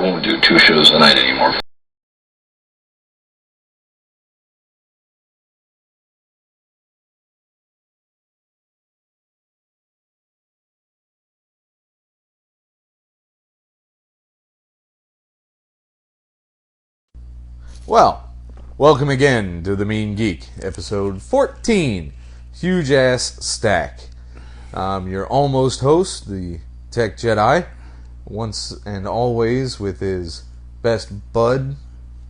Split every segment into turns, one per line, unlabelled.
won't do 2 shows a night anymore.
Well, welcome again to The Mean Geek, episode 14, Huge Ass Stack. Your almost host, the Tech Jedi, once and always with his best bud,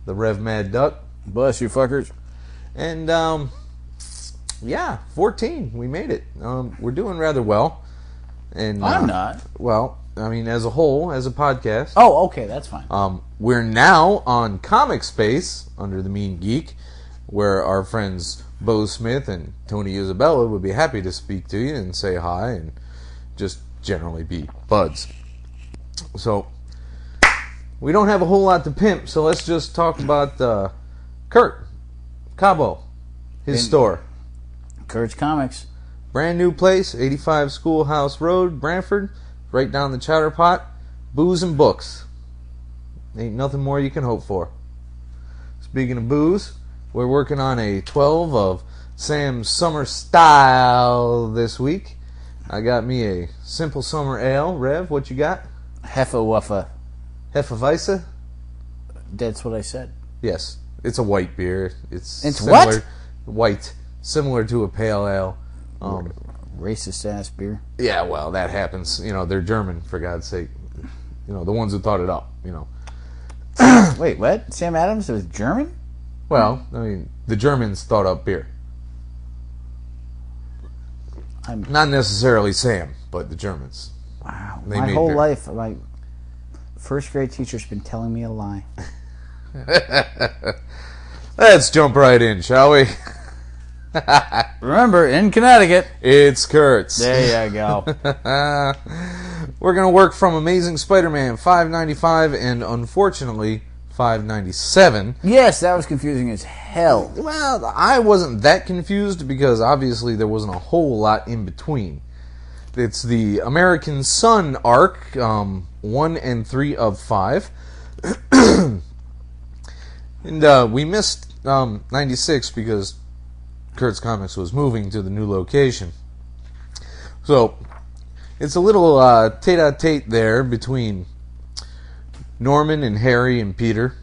the Rev Mad Duck.
Bless you, fuckers.
And, 14, we made it. We're doing rather well. And
I'm not.
Well, I mean, as a whole, as a podcast.
Oh, okay, that's fine.
We're now on Comic Space under The Mean Geek, where our friends Bo Smith and Tony Isabella would be happy to speak to you and say hi and just generally be buds. So, we don't have a whole lot to pimp, so let's just talk about Kurt Cabo, his store.
Kurt's Comics.
Brand new place, 85 Schoolhouse Road, Brantford, right down the chowder pot. Booze and books. Ain't nothing more you can hope for. Speaking of booze, we're working on a 12 of Sam's Summer Style this week. I got me a simple summer ale. Rev, what you got?
Hefewaffe.
Hefeweize?
That's what I said.
Yes, it's a white beer. It's
similar,
what? White, similar to a pale ale.
Racist ass beer.
Yeah, well, that happens. You know, they're German, for God's sake. You know, the ones who thought it up, you know.
Wait, what? Sam Adams was German?
Well, I mean, the Germans thought up beer. Not necessarily Sam, but the Germans.
Wow.
They
my
made
whole
beer.
life, my first grade teacher's been telling me a lie.
Let's jump right in, shall we?
Remember, in Connecticut.
It's Kurt's.
There you go.
We're going to work from Amazing Spider-Man 595 and, unfortunately, 597.
Yes, that was confusing as hell.
Well, I wasn't that confused because, obviously, there wasn't a whole lot in between. It's the American Sun arc, 1 and 3 of 5. And we missed 96 because Kurt's Comics was moving to the new location. So, it's a little tete-a-tete there between Norman and Harry and Peter.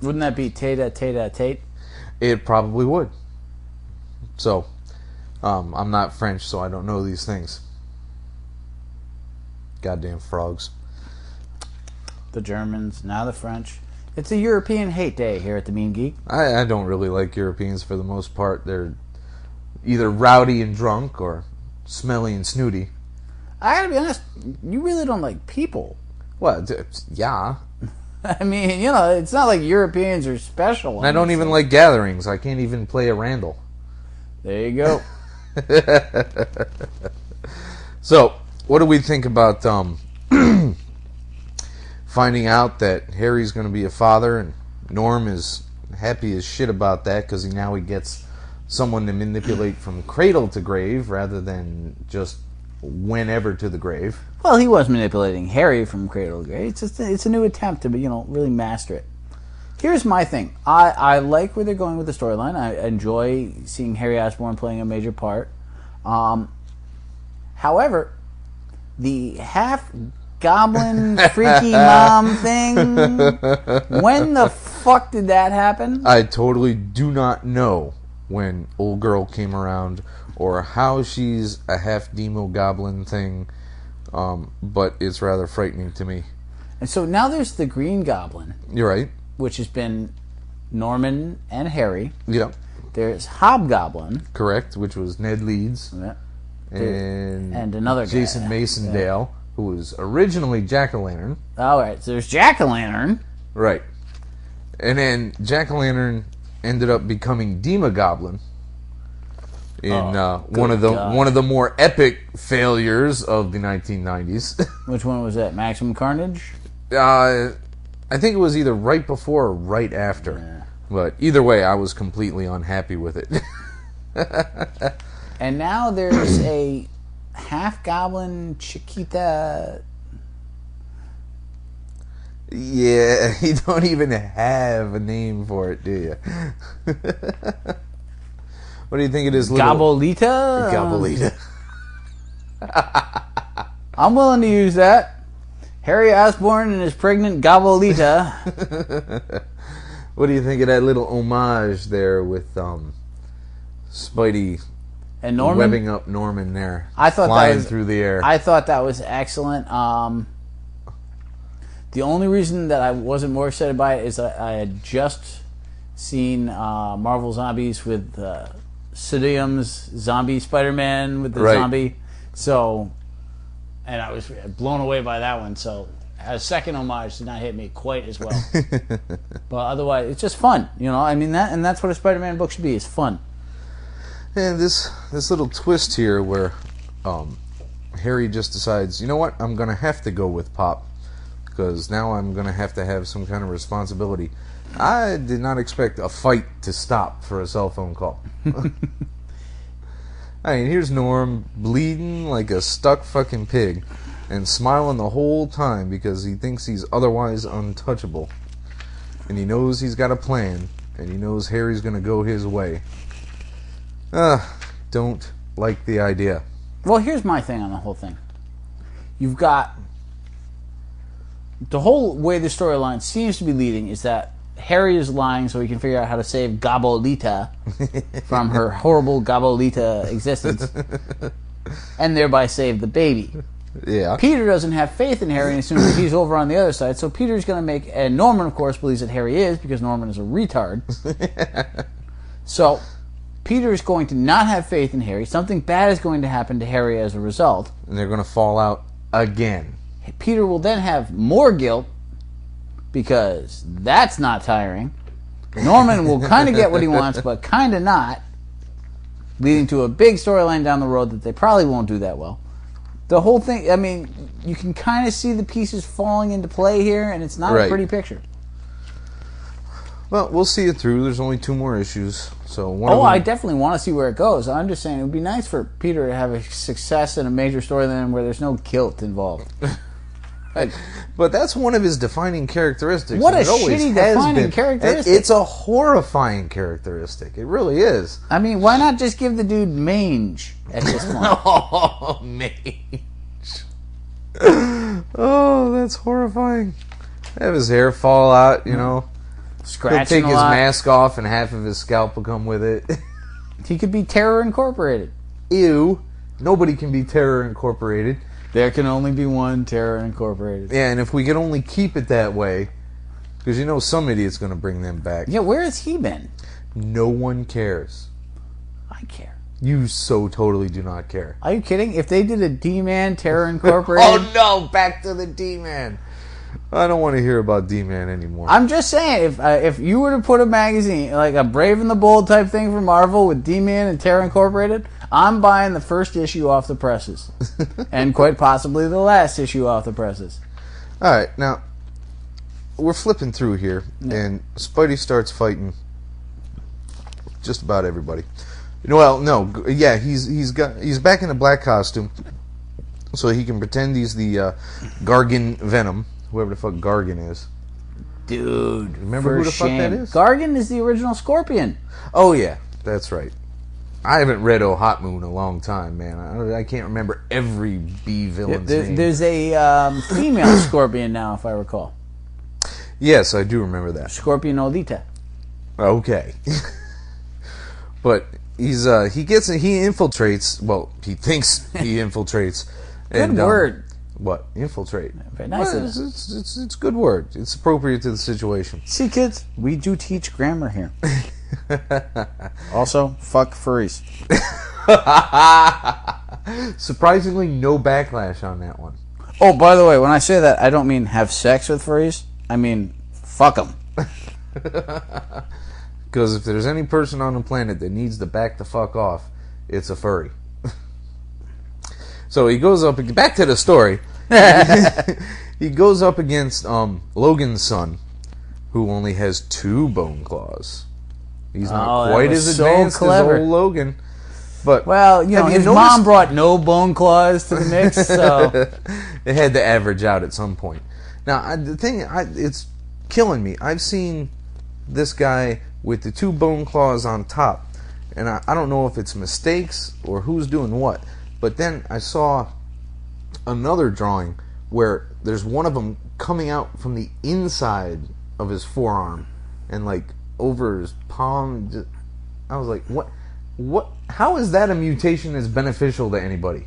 Wouldn't that be Tate?
It probably would. So, I'm not French, so I don't know these things. Goddamn frogs.
The Germans, now the French. It's a European hate day here at the Mean Geek.
I don't really like Europeans for the most part. They're either rowdy and drunk or smelly and snooty.
I gotta be honest, you really don't like people.
Well, yeah.
I mean, you know, it's not like Europeans are special.
And I don't even like gatherings. I can't even play a Randall.
There you go.
So, what do we think about finding out that Harry's going to be a father and Norm is happy as shit about that because now he gets someone to manipulate from cradle to grave rather than just whenever to the grave.
Well, he was manipulating Harry from cradle to grave. It's a new attempt to, really master it. Here's my thing. I like where they're going with the storyline. I enjoy seeing Harry Osborn playing a major part. However, the half-goblin freaky mom thing, when the fuck did that happen?
I totally do not know when old girl came around or how she's a half-demo goblin thing, but it's rather frightening to me.
And so now there's the Green Goblin.
You're right.
Which has been Norman and Harry.
Yep.
There's Hobgoblin.
Correct, which was Ned Leeds.
Yeah.
And
another guy.
Jason Masondale, who was originally Jack-O-Lantern.
All right, so there's Jack-O-Lantern.
Right. And then Jack-O-Lantern ended up becoming Demogoblin in one of the more epic failures of the 1990s.
Which one was that? Maximum Carnage?
I think it was either right before or right after.
Yeah.
But either way, I was completely unhappy with it.
And now there's a half-goblin Chiquita.
Yeah, you don't even have a name for it, do you? What do you think it is?
Goblita?
Goblita.
I'm willing to use that. Harry Osborn and his pregnant Goblita.
What do you think of that little homage there with Spidey
And Norman?
webbing up Norman there,
I thought
flying
that was,
through the air?
I thought that was excellent. The only reason that I wasn't more excited by it is I had just seen Marvel Zombies with Sidium's zombie Spider-Man with the zombie. So, and I was blown away by that one. So, a second homage did not hit me quite as well. But otherwise, it's just fun. You know, I mean, that's what a Spider-Man book should be. It's fun.
And this little twist here where Harry just decides, you know what, I'm going to have to go with Pop because now I'm going to have some kind of responsibility. I did not expect a fight to stop for a cell phone call. I mean, here's Norm bleeding like a stuck fucking pig and smiling the whole time because he thinks he's otherwise untouchable. And he knows he's got a plan, and he knows Harry's going to go his way. Don't like the idea.
Well, here's my thing on the whole thing. You've got the whole way the storyline seems to be leading is that Harry is lying so he can figure out how to save Goblita from her horrible Goblita existence and thereby save the baby.
Yeah.
Peter doesn't have faith in Harry and assumes that he's over on the other side, so Peter's going to make... And Norman, of course, believes that Harry is because Norman is a retard. So Peter is going to not have faith in Harry. Something bad is going to happen to Harry as a result.
And they're going to fall out again.
Peter will then have more guilt because that's not tiring. Norman will kind of get what he wants, but kind of not, leading to a big storyline down the road that they probably won't do that well. The whole thing, I mean, you can kind of see the pieces falling into play here, and it's not a pretty picture.
Well, we'll see it through. There's only 2 more issues. So one of them...
I definitely want to see where it goes. I'm just saying it would be nice for Peter to have a success in a major storyline where there's no guilt involved.
But that's one of his defining characteristics.
What a shitty defining characteristic.
It's a horrifying characteristic. It really is.
I mean, why not just give the dude mange at this point?
Oh, mange. Oh, that's horrifying. Have his hair fall out, you know.
Scratching
He'll take
a
his
lot.
mask off and half of his scalp will come with it.
He could be Terror Incorporated.
Ew. Nobody can be Terror Incorporated.
There can only be one Terror Incorporated.
Yeah, and if we could only keep it that way, because you know some idiot's going to bring them back.
Yeah, where has he been?
No one cares.
I care.
You so totally do not care.
Are you kidding? If they did a D-Man Terror Incorporated...
Oh no, back to the D-Man. I don't want to hear about D-Man anymore.
I'm just saying, if you were to put a magazine, like a Brave and the Bold type thing for Marvel with D-Man and Terror Incorporated, I'm buying the first issue off the presses. And quite possibly the last issue off the presses.
Alright, now, we're flipping through here, and Spidey starts fighting just about everybody. Well, no, yeah, he's back in a black costume, so he can pretend he's the Gargan Venom, whoever the fuck Gargan is.
Dude,
remember who the fuck that is?
Gargan is the original Scorpion.
Oh yeah, that's right. I haven't read Oh Hot Moon in a long time, man. I can't remember every B villain's name.
There's a female Scorpion now, if I recall.
Yes, I do remember that.
Scorpion Odita.
Okay. But he infiltrates. Well, he thinks he infiltrates.
Good word.
What? Infiltrate.
Very nice.
Well, it's a good word. It's appropriate to the situation.
See, kids, we do teach grammar here. Also, fuck furries.
Surprisingly, no backlash on that one.
Oh, by the way, when I say that, I don't mean have sex with furries. I mean fuck them.
Because if there's any person on the planet that needs to back the fuck off, it's a furry. So he goes up... Back to the story. He goes up against Logan's son, who only has 2 bone claws. He's not quite as advanced as old Logan. But
well, you know, his mom brought no bone claws to the mix, so...
It had to average out at some point. Now, it's killing me. I've seen this guy with the 2 bone claws on top, and I don't know if it's mistakes or who's doing what, but then I saw another drawing where there's one of them coming out from the inside of his forearm and like over his palm. I was like, what? How is that a mutation that's beneficial to anybody?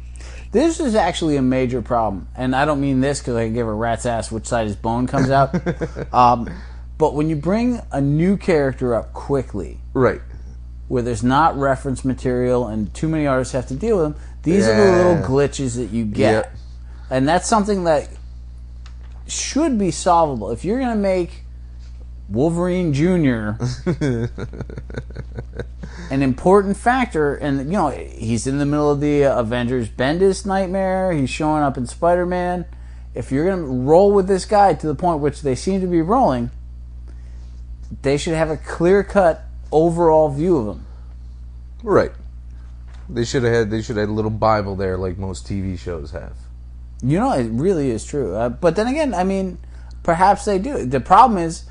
This is actually a major problem, and I don't mean this because I can give a rat's ass which side his bone comes out. But when you bring a new character up quickly,
right,
where there's not reference material and too many artists have to deal with them, these are the little glitches that you get.
Yep.
And that's something that should be solvable. If you're going to make Wolverine Jr. an important factor, and he's in the middle of the Avengers Bendis nightmare, he's showing up in Spider-Man. If you're going to roll with this guy to the point which they seem to be rolling, they should have a clear-cut overall view of him.
Right. They should have had a little Bible there like most TV shows have.
It really is true. But then again, I mean, perhaps they do. The problem is,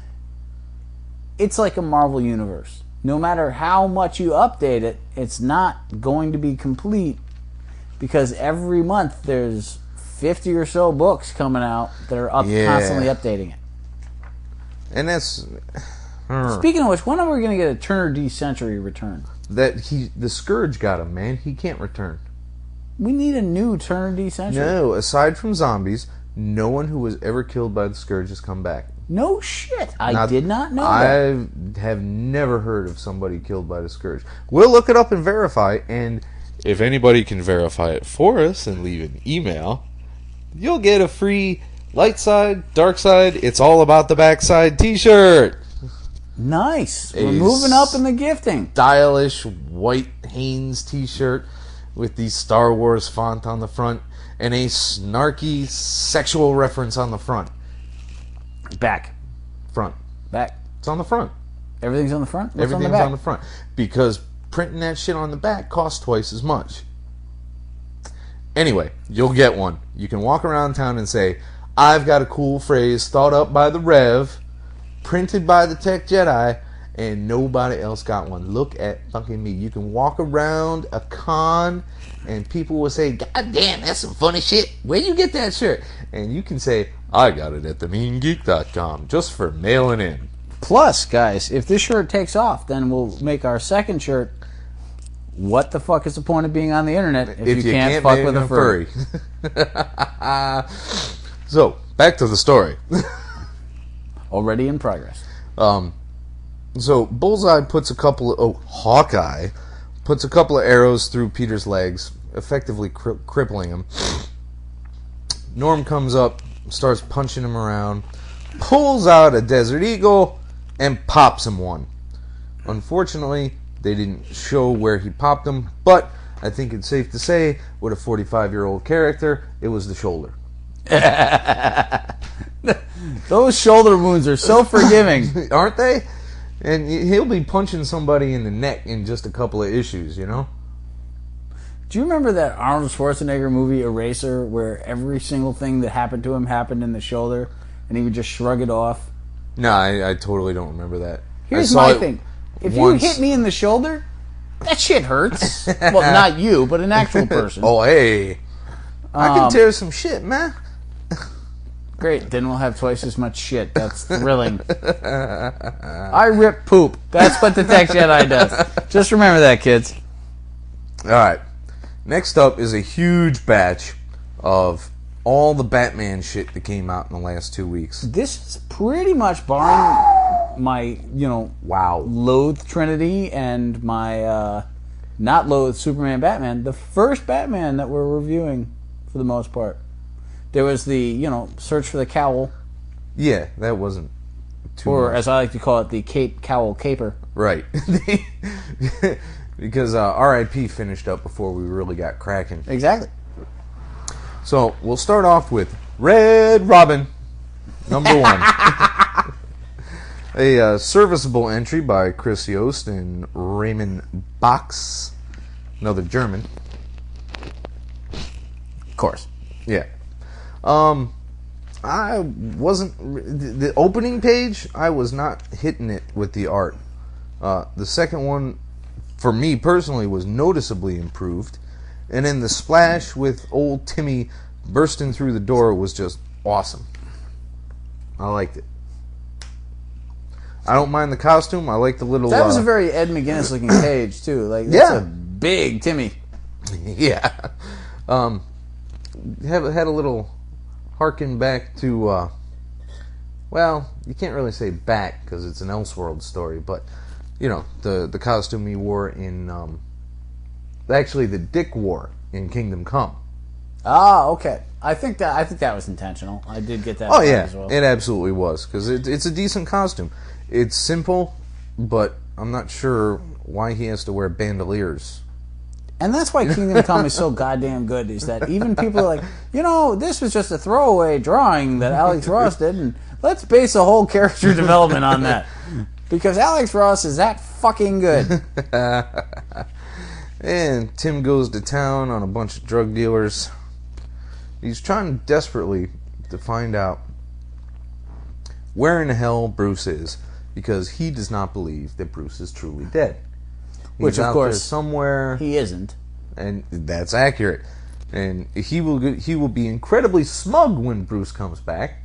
it's like a Marvel universe. No matter how much you update it, it's not going to be complete because every month there's 50 or so books coming out that are constantly updating it.
And that's...
Speaking of which, when are we going to get a Turner D Century return?
The Scourge got him, man. He can't return.
We need a new Turner D Century.
No, aside from zombies, no one who was ever killed by the Scourge has come back.
No shit. I did not know that.
I have never heard of somebody killed by the Scourge. We'll look it up and verify, and if anybody can verify it for us and leave an email, you'll get a free Light Side, Dark Side, It's All About the Backside t-shirt.
Nice. We're moving up in the gifting.
Stylish white Hanes t-shirt with the Star Wars font on the front and a snarky sexual reference on the front.
Back.
Front.
Back.
It's on the front.
Everything's on the front? What's
Everything's
on the back?
on the front. Because printing that shit on the back costs twice as much. Anyway, you'll get one. You can walk around town and say, I've got a cool phrase thought up by the Rev, printed by the Tech Jedi, and nobody else got one. Look at fucking me. You can walk around a con and people will say, God damn, that's some funny shit. Where'd you get that shirt? And you can say, I got it at themeangeek.com just for mailing in.
Plus, guys, if this shirt takes off, then we'll make our second shirt, what the fuck is the point of being on the internet if you can't fuck with a furry?
So, back to the story.
Already in progress.
So Bullseye puts Hawkeye puts a couple of arrows through Peter's legs, effectively crippling him. Norm comes up, starts punching him around, pulls out a Desert Eagle, and pops him one. Unfortunately, they didn't show where he popped him, but I think it's safe to say, with a 45-year-old character, it was the shoulder.
Those shoulder wounds are so forgiving.
Aren't they? And he'll be punching somebody in the neck in just a couple of issues, you know?
Do you remember that Arnold Schwarzenegger movie, Eraser, where every single thing that happened to him happened in the shoulder, and he would just shrug it off?
No, I totally don't remember that.
Here's my thing. If you hit me in the shoulder, that shit hurts. Well, not you, but an actual person.
Oh, hey. I can tear some shit, man.
Great, then we'll have twice as much shit. That's thrilling. I rip poop. That's what the Tech Jedi does. Just remember that, kids.
Alright. Next up is a huge batch of all the Batman shit that came out in the last 2 weeks.
This is pretty much, barring my, loathed Trinity and my not loathed Superman Batman, the first Batman that we're reviewing for the most part. There was the, Search for the Cowl.
Yeah, that wasn't too
Or,
much.
as I like to call it, the Cowl Caper.
Right. Because R.I.P. finished up before we really got cracking.
Exactly.
So, we'll start off with Red Robin, number 1. A serviceable entry by Chris Yost and Raymond Box. Another German.
Of course.
Yeah. I wasn't... The opening page, I was not hitting it with the art. The second one, for me personally, was noticeably improved. And then the splash with old Timmy bursting through the door was just awesome. I liked it. I don't mind the costume. I like the little...
That was a very Ed McGuinness looking page, too. Like, that's a big Timmy.
Yeah. Had a little harken back to... well, you can't really say back because it's an Elseworld story, but, you know, the costume he wore in... actually, the Dick wore in Kingdom Come.
Ah, okay. I think that was intentional. I did get that.
Oh yeah,
as well.
it absolutely was because it's a decent costume. It's simple, but I'm not sure why he has to wear bandoliers.
And that's why Kingdom Come is so goddamn good. Is that even people are like, you know, this was just a throwaway drawing that Alex Ross did, and let's base a whole character development on that because Alex Ross is that fucking good.
And Tim goes to town on a bunch of drug dealers. He's trying desperately to find out where in the hell Bruce is because he does not believe that Bruce is truly dead.
Which, of course,
somewhere
he isn't.
And that's accurate. And he will be incredibly smug when Bruce comes back.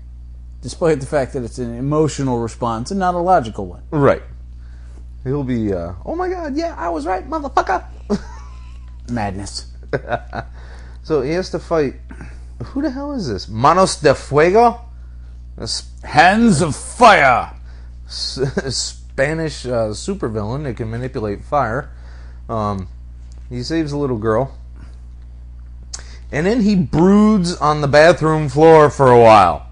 Despite the fact that it's an emotional response and not a logical one.
Right. He'll be, oh my god, yeah, I was right, motherfucker.
Madness.
So he has to fight... Who the hell is this? Manos de Fuego?
Hands of Fire!
Spanish supervillain that can manipulate fire. He saves a little girl. And then he broods on the bathroom floor for a while.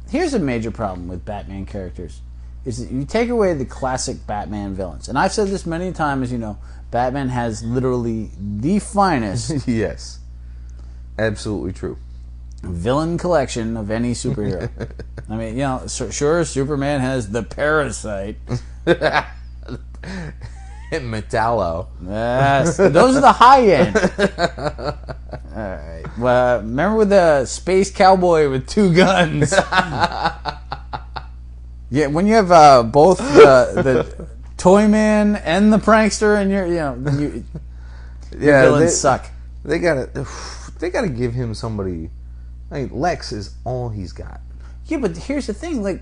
Here's a major problem with Batman characters. Is that you take away the classic Batman villains. And I've said this many times, you know, Batman has literally the finest
yes. Absolutely true.
Villain collection of any superhero. I mean, you know, sure, Superman has the Parasite.
Metallo.
Yes, those are the high end. All right. Well, remember with the space cowboy with two guns? Yeah, when you have both the toy man and the prankster, and your villains suck.
They gotta give him somebody. I mean, Lex is all he's got.
Yeah, but here's the thing: like,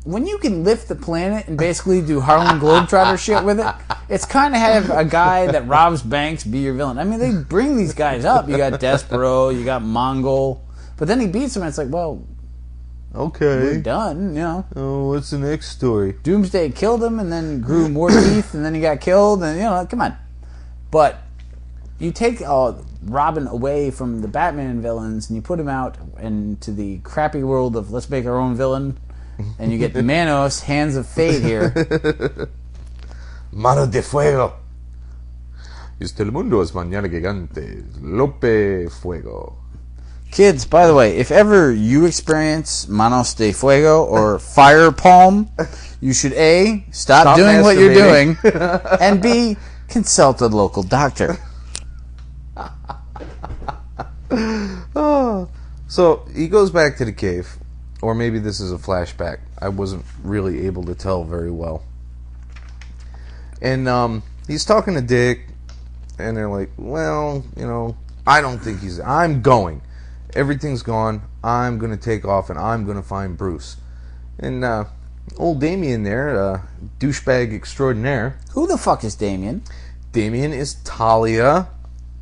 when you can lift the planet and basically do Harlem Globetrotter shit with it, it's kind of have a guy that robs banks be your villain. I mean, they bring these guys up. You got Despero, you got Mongol, but then he beats him, and it's like, well,
okay,
we're done. You know.
Oh, what's the next story?
Doomsday killed him, and then grew more teeth, and then he got killed, and come on. But you take Robin away from the Batman villains, and you put him out into the crappy world of let's make our own villain. And you get Manos, Hands of Fate here.
Mano de Fuego. Este el mundo es mañana gigante. Lope Fuego.
Kids, by the way, if ever you experience Manos de Fuego or Fire Palm, you should A, stop doing what you're doing, and B, consult a local doctor.
Oh. So he goes back to the cave. Or maybe this is a flashback. I wasn't really able to tell very well. And he's talking to Dick, and they're like, well, I don't think I'm going. Everything's gone. I'm going to take off, and I'm going to find Bruce. And old Damien there, douchebag extraordinaire.
Who the fuck is Damien?
Damien is Talia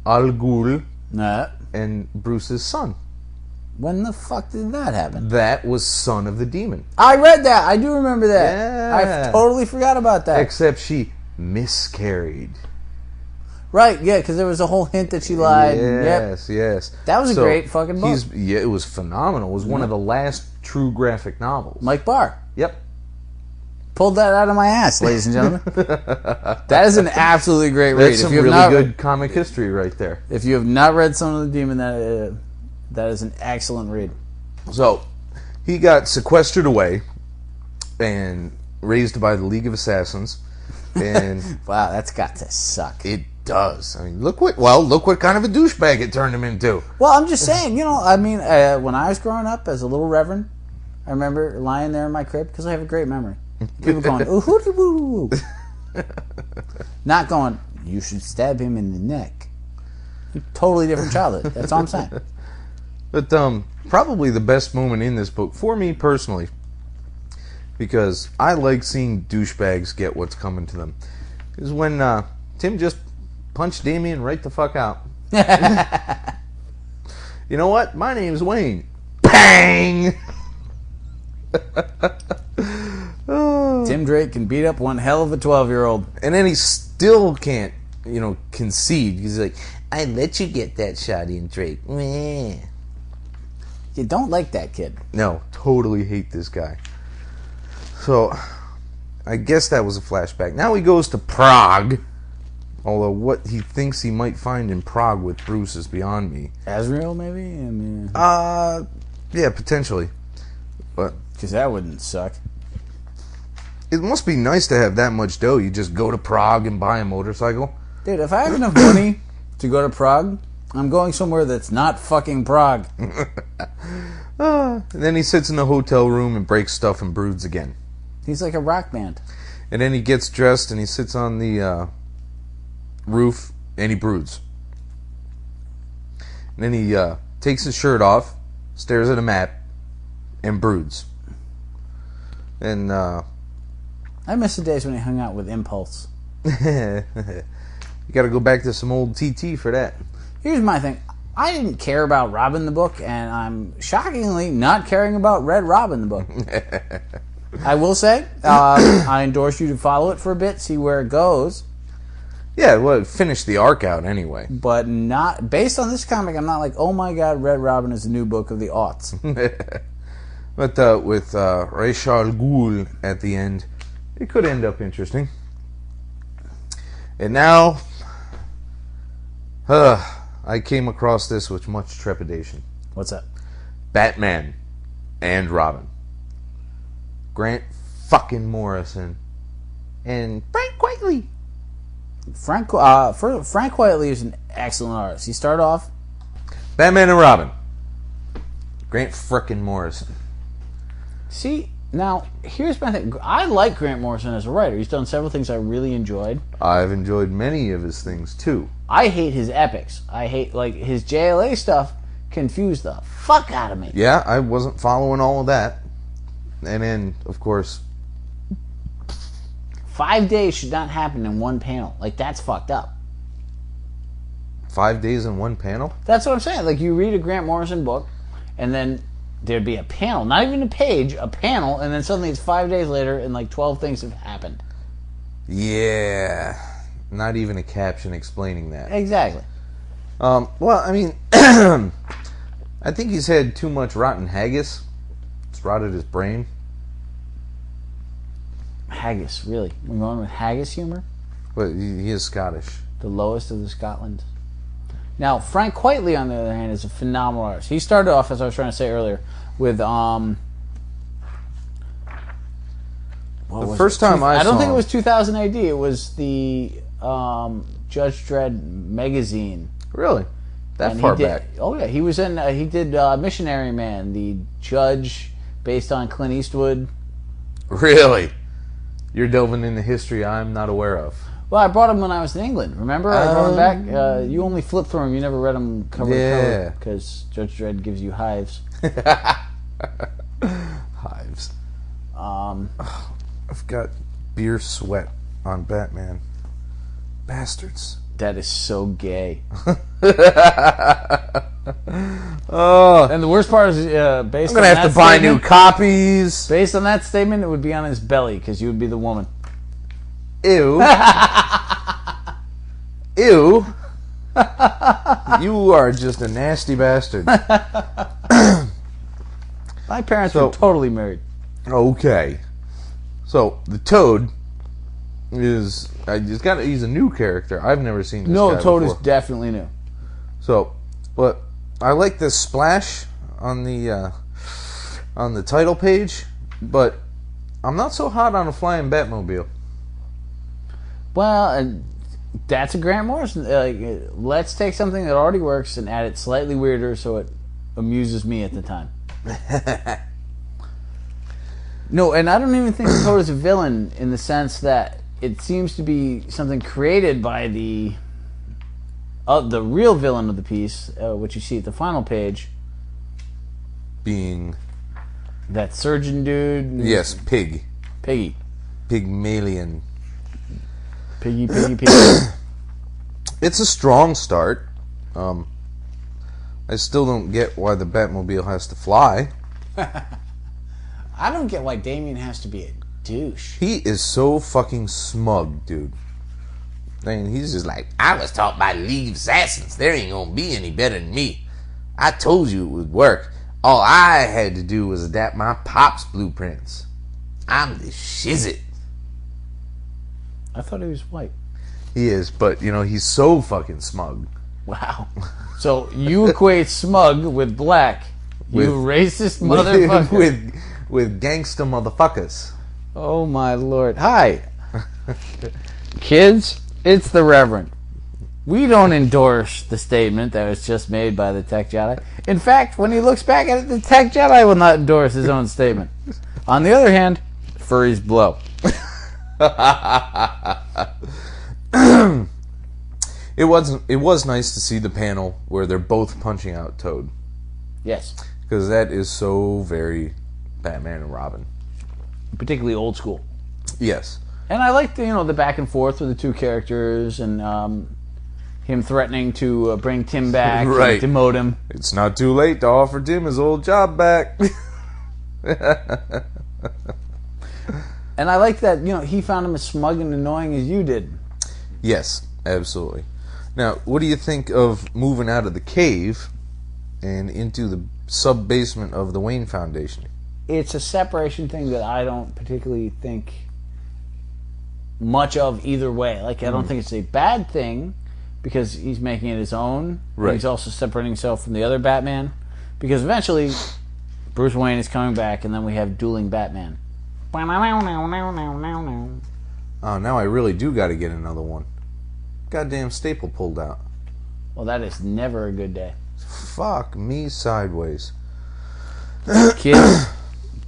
Al Ghul
Nah.
and Bruce's son.
When the fuck did that happen?
That was Son of the Demon.
I read that. I do remember that.
Yeah.
I totally forgot about that.
Except she miscarried.
Right, yeah, because there was a whole hint that she lied.
Yes,
Yep.
yes.
That was a great fucking book.
It was phenomenal. It was one of the last true graphic novels.
Mike Barr.
Yep.
Pulled that out of my ass, ladies and gentlemen. That is an absolutely great read.
That's some really good comic history right there. If
you have not read Son of the Demon, that is an excellent read.
So, he got sequestered away and raised by the League of Assassins. And
wow, that's got to suck.
It does. I mean, look what kind of a douchebag it turned him into.
Well, I'm just saying, I mean, when I was growing up as a little reverend, I remember lying there in my crib, because I have a great memory. People going, ooh, hooty woo. Not going, you should stab him in the neck. Totally different childhood. That's all I'm saying.
But probably the best moment in this book, for me personally, because I like seeing douchebags get what's coming to them, is when Tim just punched Damien right the fuck out. You know what? My name's Wayne. Bang!
Tim Drake can beat up one hell of a 12-year-old.
And then he still can't, concede. He's like, I let you get that shot in, Drake. Meh.
You don't like that kid.
No, totally hate this guy. So, I guess that was a flashback. Now he goes to Prague. Although what he thinks he might find in Prague with Bruce is beyond me.
Azrael, maybe? I mean,
yeah, potentially. But
because that wouldn't suck.
It must be nice to have that much dough. You just go to Prague and buy a motorcycle.
Dude, if I have enough money to go to Prague, I'm going somewhere that's not fucking Prague.
And then he sits in the hotel room and breaks stuff and broods again.
He's like a rock band.
And then he gets dressed and he sits on the roof and he broods. And then he takes his shirt off, stares at a map, and broods. And
I miss the days when he hung out with Impulse.
You gotta go back to some old TT for that.
Here's my thing. I didn't care about Robin the book, and I'm shockingly not caring about Red Robin the book. I will say, I endorse you to follow it for a bit, see where it goes.
Yeah, well, finish the arc out anyway.
But not based on this comic, I'm not like, oh my god, Red Robin is a new book of the aughts.
But with Ra's al Ghul at the end, it could end up interesting. And now, I came across this with much trepidation.
What's that?
Batman and Robin. Grant fucking Morrison and Frank Quitely.
Frank Quitely is an excellent artist. He started off
Batman and Robin. Grant frickin' Morrison.
See, now, here's my thing. I like Grant Morrison as a writer. He's done several things I really enjoyed.
I've enjoyed many of his things, too.
I hate his epics. I hate, his JLA stuff confused the fuck out of me.
Yeah, I wasn't following all of that. And then, of course...
5 days should not happen in one panel. That's fucked up.
5 days in one panel?
That's what I'm saying. You read a Grant Morrison book, and then there'd be a panel. Not even a page, a panel, and then suddenly it's 5 days later, and 12 things have happened.
Yeah. Not even a caption explaining that.
Exactly.
Well, I mean... I think he's had too much rotten haggis. It's rotted his brain.
Haggis, really? We're going with haggis humor?
But he is Scottish.
The lowest of the Scotland. Now, Frank Quitely, on the other hand, is a phenomenal artist. He started off, as I was trying to say earlier, with
the first time I
don't
saw
think it
him-
was 2000 AD. It was the Judge Dredd magazine.
Really? That
And
far
he did,
back?
Oh yeah, he was in. He did Missionary Man, the Judge, based on Clint Eastwood.
Really? You're delving into history I'm not aware of.
Well, I brought him when I was in England. Remember, I brought him back. You only flipped through him. You never read him cover to cover because Judge Dredd gives you hives.
Hives. I've got beer sweat on Batman. Bastards.
That is so gay.
Oh,
And the worst part is, based
I'm
on
gonna have
that
to buy
statement-
new copies.
Based on that statement, it would be on his belly because you would be the woman.
Ew. Ew. You are just a nasty bastard.
My parents
So-
were totally married.
Okay. So the Toad is he's a new character. I've never seen this
No,
guy
Toad
before.
is definitely new.
So, but I like this splash on the title page, but I'm not so hot on a flying Batmobile.
Well, That's a Grant Morrison. Let's take something that already works and add it slightly weirder so it amuses me at the time. No, and I don't even think Dakota's a villain in the sense that it seems to be something created by the real villain of the piece, which you see at the final page.
Being...
that surgeon dude.
Yes, Pig.
Piggy.
Pygmalion.
Piggy.
It's a strong start. I still don't get why the Batmobile has to fly.
I don't get why Damien has to be a douche.
He is so fucking smug, dude. I mean, he's just like, I was taught by League of Assassins. There ain't gonna be any better than me. I told you it would work. All I had to do was adapt my pop's blueprints. I'm the shizzit.
I thought he was white.
He is, but, he's so fucking smug.
Wow. So you equate smug with black. You racist motherfucker.
With gangsta motherfuckers.
Oh my lord. Hi. Kids, it's the Reverend. We don't endorse the statement that was just made by the Tech Jedi. In fact, when he looks back at it, the Tech Jedi will not endorse his own statement. On the other hand, furries blow.
It was nice to see the panel where they're both punching out Toad.
Yes.
Because that is so very Batman and Robin.
Particularly old school.
Yes.
And I like the back and forth with the two characters and him threatening to bring Tim back
right.
and demote him.
It's not too late to offer Tim his old job back.
And I like that, he found him as smug and annoying as you did.
Yes, absolutely. Now, what do you think of moving out of the cave and into the sub-basement of the Wayne Foundation?
It's a separation thing that I don't particularly think much of either way. I don't think it's a bad thing because he's making it his own.
Right.
He's also separating himself from the other Batman because eventually Bruce Wayne is coming back and then we have dueling Batman.
Oh, now I really do got to get another one. Goddamn staple pulled out.
Well, that is never a good day.
Fuck me sideways.
Kids,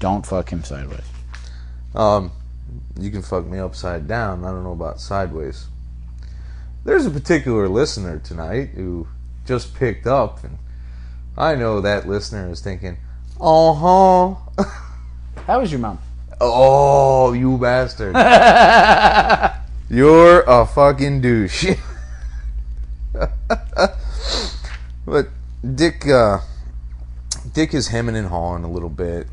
don't fuck him sideways.
You can fuck me upside down. I don't know about sideways. There's a particular listener tonight who just picked up, and I know that listener is thinking, How
was your mom?
Oh, you bastard. You're a fucking douche. But Dick is hemming and hawing a little bit.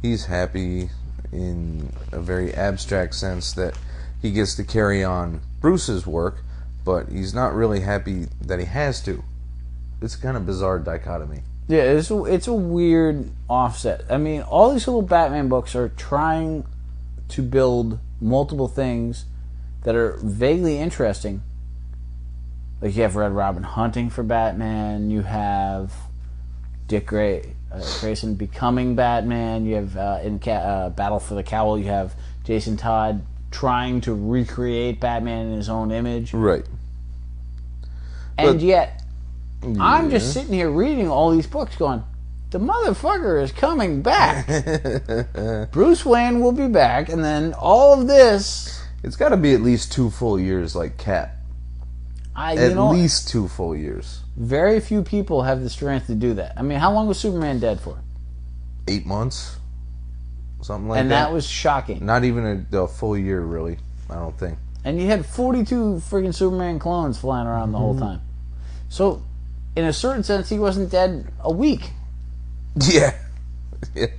He's happy in a very abstract sense that he gets to carry on Bruce's work, but he's not really happy that he has to. It's a kind of bizarre dichotomy.
Yeah, it's a weird offset. I mean, all these little Batman books are trying to build multiple things that are vaguely interesting. Like you have Red Robin hunting for Batman, you have Dick Grayson becoming Batman, you have in Battle for the Cowl, you have Jason Todd trying to recreate Batman in his own image.
Right.
And yet, I'm just sitting here reading all these books going, the motherfucker is coming back. Bruce Wayne will be back, and then all of this...
It's got to be at least 2 full years like Cap. At least 2 full years.
Very few people have the strength to do that. I mean, how long was Superman dead for?
8 months? Something like that.
And that was shocking.
Not even a full year, really, I don't think.
And you had 42 freaking Superman clones flying around the whole time. So, in a certain sense, he wasn't dead a week.
Yeah.
You're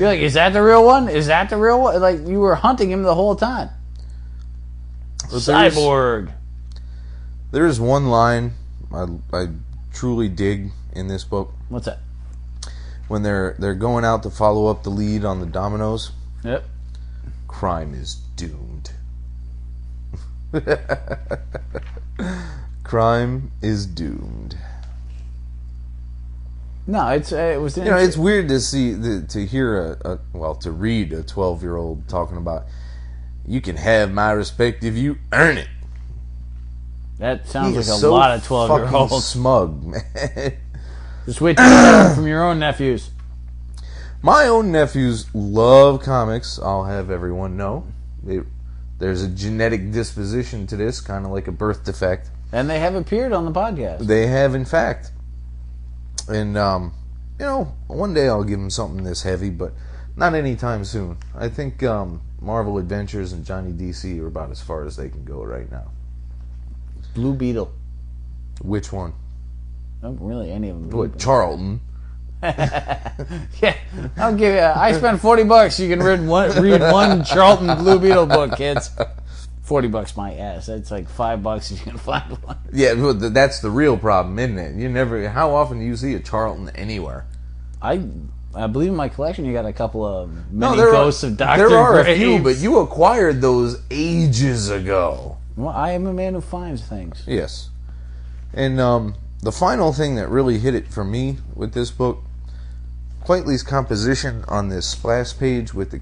like, is that the real one? Is that the real one? Like, you were hunting him the whole time.
But
Cyborg.
There's one line I truly dig in this book.
What's that?
When they're going out to follow up the lead on the dominoes.
Yep.
Crime is doomed. Crime is doomed.
No, it was.
It's weird to see to hear to read a 12-year-old talking about you can have my respect if you earn it.
That sounds
He
like
is
a
so
lot of
fucking
12-year-olds.
smug, man.
Just wait till you hear it from your own nephews.
My own nephews love comics. I'll have everyone know. There's a genetic disposition to this, kind of like a birth defect.
And they have appeared on the podcast.
They have, in fact. And, one day I'll give them something this heavy, but not anytime soon. I think Marvel Adventures and Johnny DC are about as far as they can go right now.
Blue Beetle.
Which one?
Not really any of them.
What, Charlton?
Yeah, I'll give you. I spent $40. You can read one Charlton Blue Beetle book, kids. $40 my ass. That's like $5 if you can find one.
Yeah, but that's the real problem, isn't it? You never. How often do you see a Charlton anywhere?
I believe in my collection you got a couple of mini ghosts of Dr.
There are
Graves.
a few, but you acquired those ages ago.
Well, I am a man who finds things.
Yes. And the final thing that really hit it for me with this book, Quitely's composition on this splash page with the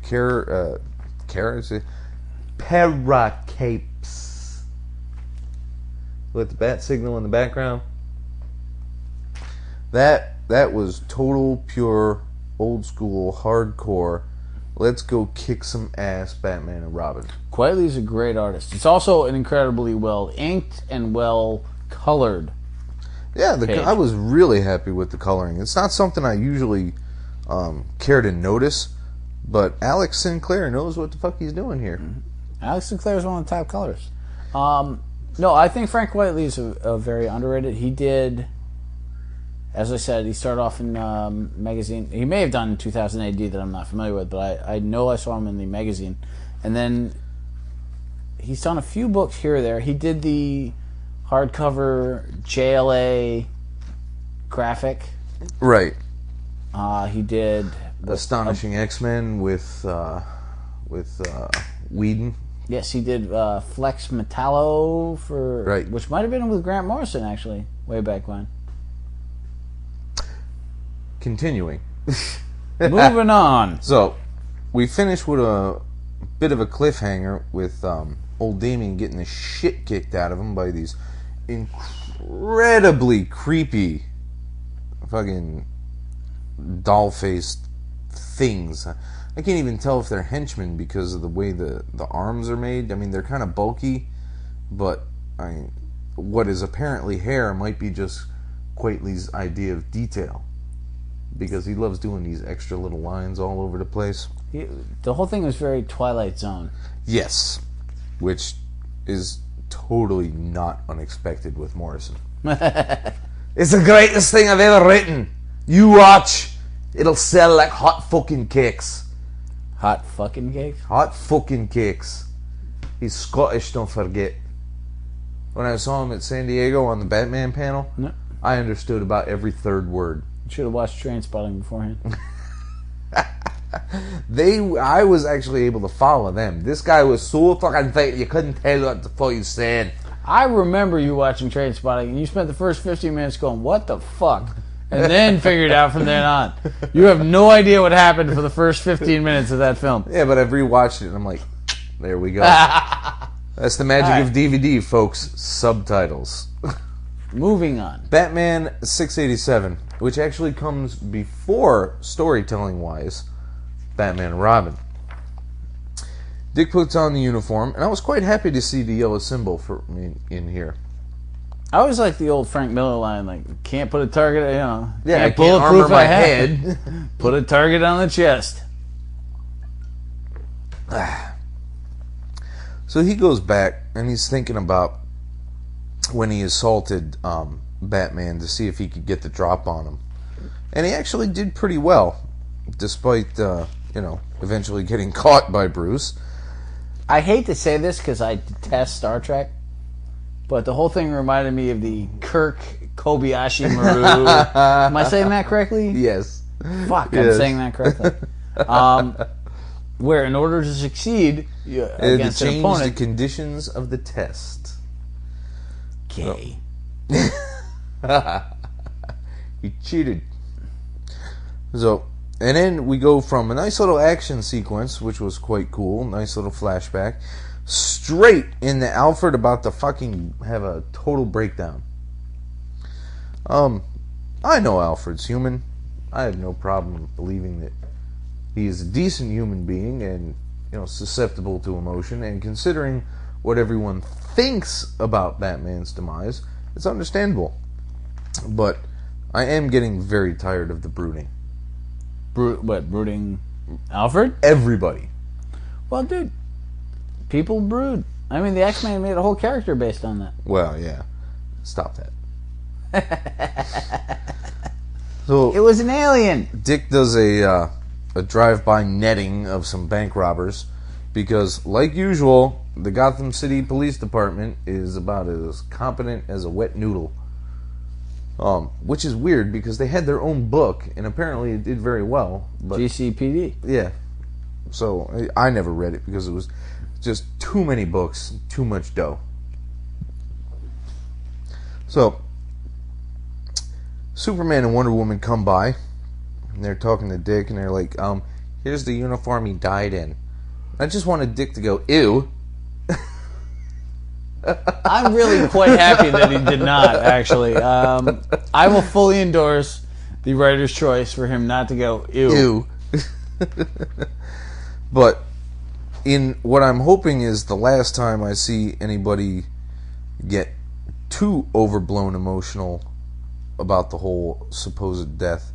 paracapes with the bat signal in the background. That was total, pure, old school, hardcore. Let's go kick some ass, Batman and Robin.
Quitely's a great artist. It's also an incredibly well inked and well colored.
Yeah, I was really happy with the coloring. It's not something I usually care to notice, but Alex Sinclair knows what the fuck he's doing here.
Alex Sinclair is one of the top colors. No, I think Frank Quitely is a very underrated. He did, as I said, he started off in magazine. He may have done 2000 AD that I'm not familiar with, but I know I saw him in the magazine. And then he's done a few books here or there. He did the hardcover JLA graphic.
Right.
He did
Astonishing X-Men with Whedon.
Yes, he did Flex Metallo which might have been with Grant Morrison actually, way back when.
Continuing.
Moving on.
So, we finished with a bit of a cliffhanger with old Damien getting the shit kicked out of him by these incredibly creepy fucking doll-faced things. I can't even tell if they're henchmen because of the way the arms are made. I mean, they're kind of bulky, but what is apparently hair might be just Quitely's idea of detail, because he loves doing these extra little lines all over the place.
The whole thing was very Twilight Zone. Yes,
which is totally not unexpected with Morrison. It's the greatest thing I've ever written. You watch. It'll sell like hot fucking cakes.
Hot fucking cakes?
Hot fucking cakes. He's Scottish, don't forget. When I saw him at San Diego on the Batman panel, I understood about every third word.
You should have watched Trainspotting beforehand.
I was actually able to follow them. This guy was so fucking thick you couldn't tell what the fuck he was saying.
I remember you watching Trainspotting, and you spent the first 15 minutes going, what the fuck? And then figured it out from then on. You have no idea what happened for the first 15 minutes of that film.
Yeah, but I've rewatched it, and I'm like, there we go. That's the magic of DVD, folks. Subtitles.
Moving on.
Batman 687, which actually comes before, storytelling-wise, Batman and Robin. Dick puts on the uniform, and I was quite happy to see the yellow symbol in here.
I always like the old Frank Miller line, like, can't put a target,
Yeah,
can't
can't armor my head.
Put a target on the chest.
So he goes back, and he's thinking about when he assaulted Batman to see if he could get the drop on him. And he actually did pretty well, despite, eventually getting caught by Bruce.
I hate to say this because I detest Star Trek, but the whole thing reminded me of the Kirk Kobayashi Maru. Am I saying that correctly?
Yes.
Fuck, yes. I'm saying that correctly. Where in order to succeed against an opponent,
change the conditions of the test.
Gay.
He cheated. So And then we go from a nice little action sequence, which was quite cool, nice little flashback, straight into Alfred about to fucking have a total breakdown. I know Alfred's human. I have no problem believing that he is a decent human being and, susceptible to emotion. And considering what everyone thinks about Batman's demise, it's understandable. But I am getting very tired of the brooding.
Brooding Alfred?
Everybody.
Well, dude, people brood. I mean, the X-Men made a whole character based on that.
Well, yeah. Stop that. So
it was an alien.
Dick does a drive-by netting of some bank robbers because, like usual, the Gotham City Police Department is about as competent as a wet noodle. Which is weird because they had their own book and apparently it did very well. But,
GCPD.
Yeah. So I never read it because it was just too many books, too much dough. So Superman and Wonder Woman come by and they're talking to Dick and they're like, here's the uniform he died in. I just wanted Dick to go, ew.
I'm really quite happy that he did not, actually. I will fully endorse the writer's choice for him not to go, ew.
But in what I'm hoping is the last time I see anybody get too overblown emotional about the whole supposed death.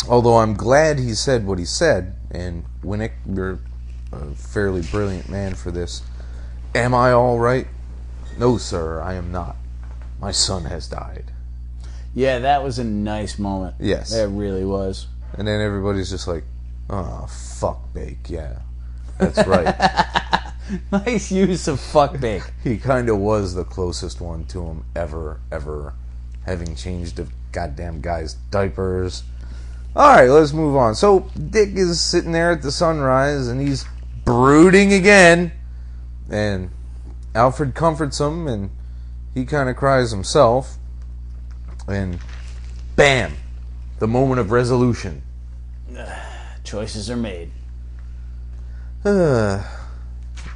Although I'm glad he said what he said, and Winnick, you're a fairly brilliant man for this. Am I all right? No, sir, I am not. My son has died.
Yeah, that was a nice moment.
Yes.
It really was.
And then everybody's just like, oh, fuck Bake, yeah. That's right.
Nice use of fuck Bake.
He kind of was the closest one to him ever, having changed the goddamn guy's diapers. Alright, let's move on. So, Dick is sitting there at the sunrise, and he's brooding again. And Alfred comforts him, and he kind of cries himself. And bam! The moment of resolution.
Choices are made.
And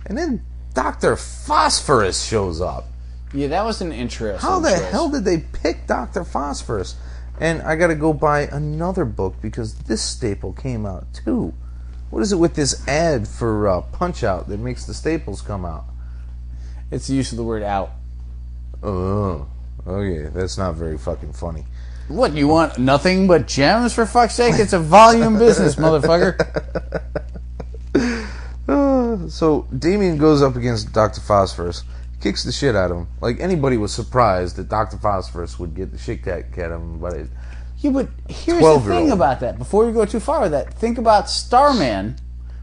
then Dr. Phosphorus shows up.
Yeah, that was an interesting
How the
choice.
hell did they pick Dr. Phosphorus? And I gotta go buy another book because this staple came out too. What is it with this ad for Punch-Out that makes the staples come out?
It's the use of the word out.
Oh, okay, that's not very fucking funny.
What, you want nothing but gems, for fuck's sake? It's a volume business, motherfucker.
So Damien goes up against Dr. Phosphorus, kicks the shit out of him. Like anybody was surprised that Dr. Phosphorus would get the shit kicked out of him, but
Yeah, but here's the thing about that. Before you go too far with that, think about Starman,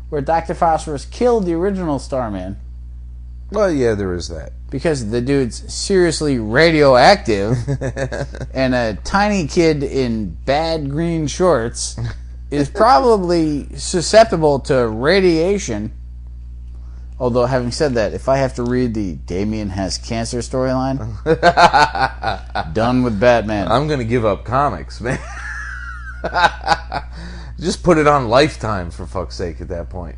where Dr. Phosphorus killed the original Starman.
Well, yeah, there is that.
Because the dude's seriously radioactive, and a tiny kid in bad green shorts is probably susceptible to radiation. Although, having said that, if I have to read the Damien has cancer storyline, done with Batman.
I'm going to give up comics, man. Just put it on Lifetime, for fuck's sake, at that point.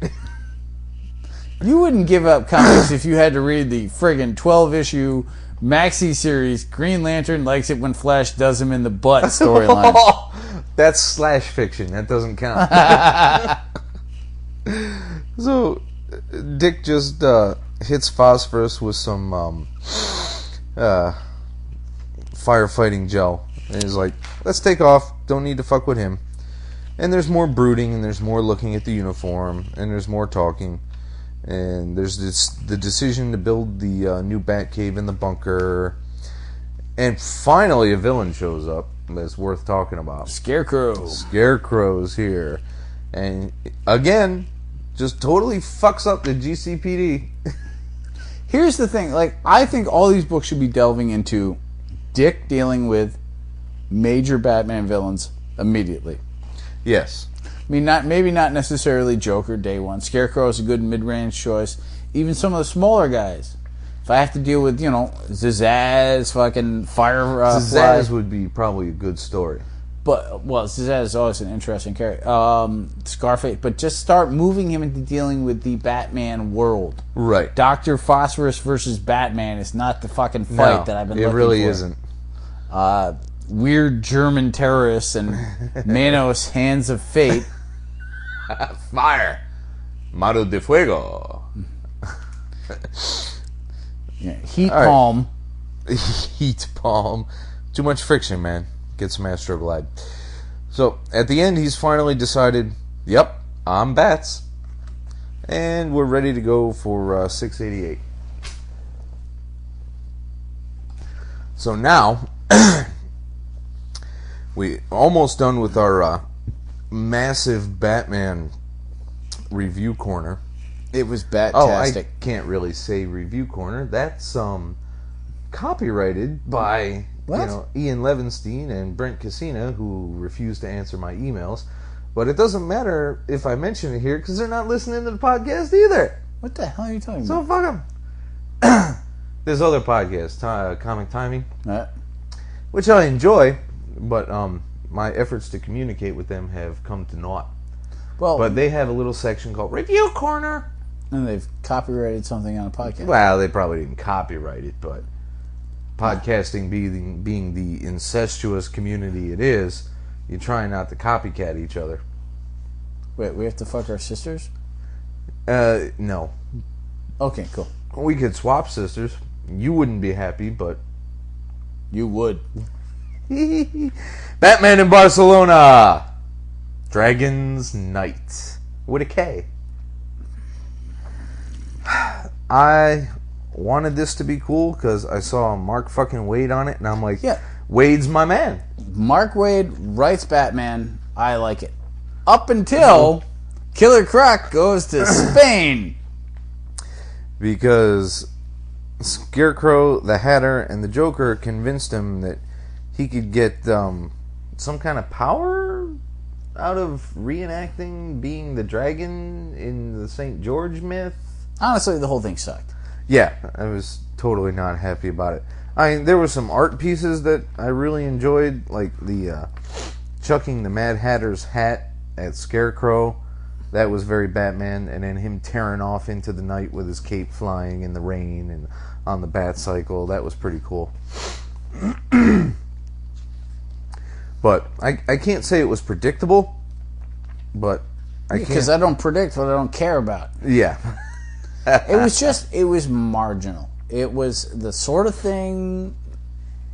You wouldn't give up comics if you had to read the friggin' 12-issue maxi series Green Lantern likes it when Flash does him in the butt storyline.
That's slash fiction. That doesn't count. So, Dick just hits Phosphorus with some firefighting gel. And he's like, let's take off. Don't need to fuck with him. And there's more brooding, and there's more looking at the uniform, and there's more talking. And there's the decision to build the new Batcave in the bunker. And finally a villain shows up that's worth talking about.
Scarecrow.
Scarecrow's here. And again, just totally fucks up the GCPD.
Here's the thing. I think all these books should be delving into Dick dealing with major Batman villains immediately.
Yes.
I mean, maybe not necessarily Joker day one. Scarecrow is a good mid-range choice. Even some of the smaller guys. If I have to deal with, Zazaz, fucking Firefly.
Zazaz would be probably a good story.
But, well, Zsasz is always an interesting character. Scarface, but just start moving him into dealing with the Batman world.
Right.
Dr. Phosphorus versus Batman is not the fucking fight that I've been looking for.
It really isn't.
Weird German terrorists and Manos Hands of Fate.
Fire. Mano de Fuego.
Yeah, Heat Palm.
Heat Palm. Too much friction, man. Get some Astroglide. So, at the end, he's finally decided, yep, I'm Bats. And we're ready to go for 688. So now, we almost done with our massive Batman review corner.
It was Batastic.
Oh, I can't really say review corner. That's copyrighted by Ian Levinstein and Brent Cassina, who refused to answer my emails. But it doesn't matter if I mention it here because they're not listening to the podcast either.
What the hell are you talking
So
about?
fuck them. There's other podcasts, Comic Timing,
Right.
which I enjoy, but my efforts to communicate with them have come to naught.
Well,
But they have a little section called Review Corner.
and they've copyrighted something on a podcast.
Well, they probably didn't copyright it, but podcasting being the incestuous community it is, you try not to copycat each other.
Wait, we have to fuck our sisters?
No.
Okay, cool.
We could swap sisters. You wouldn't be happy, but...
You would.
Batman in Barcelona! Dragon's Night. With a K. I wanted this to be cool because I saw Mark fucking Waid on it, and I'm like,
Yeah.
Wade's my man.
Mark Waid writes Batman. I like it. Up until Killer Croc goes to Spain.
Because Scarecrow, the Hatter, and the Joker convinced him that he could get some kind of power out of reenacting being the dragon in the St. George myth.
Honestly, the whole thing sucked.
Yeah, I was totally not happy about it. I mean, there were some art pieces that I really enjoyed, like the chucking the Mad Hatter's hat at Scarecrow. That was very Batman, and then him tearing off into the night with his cape flying in the rain and on the bat cycle. That was pretty cool. But I can't say it was predictable, but I can't.
Because I don't predict what I don't care about.
Yeah.
It was marginal. It was the sort of thing,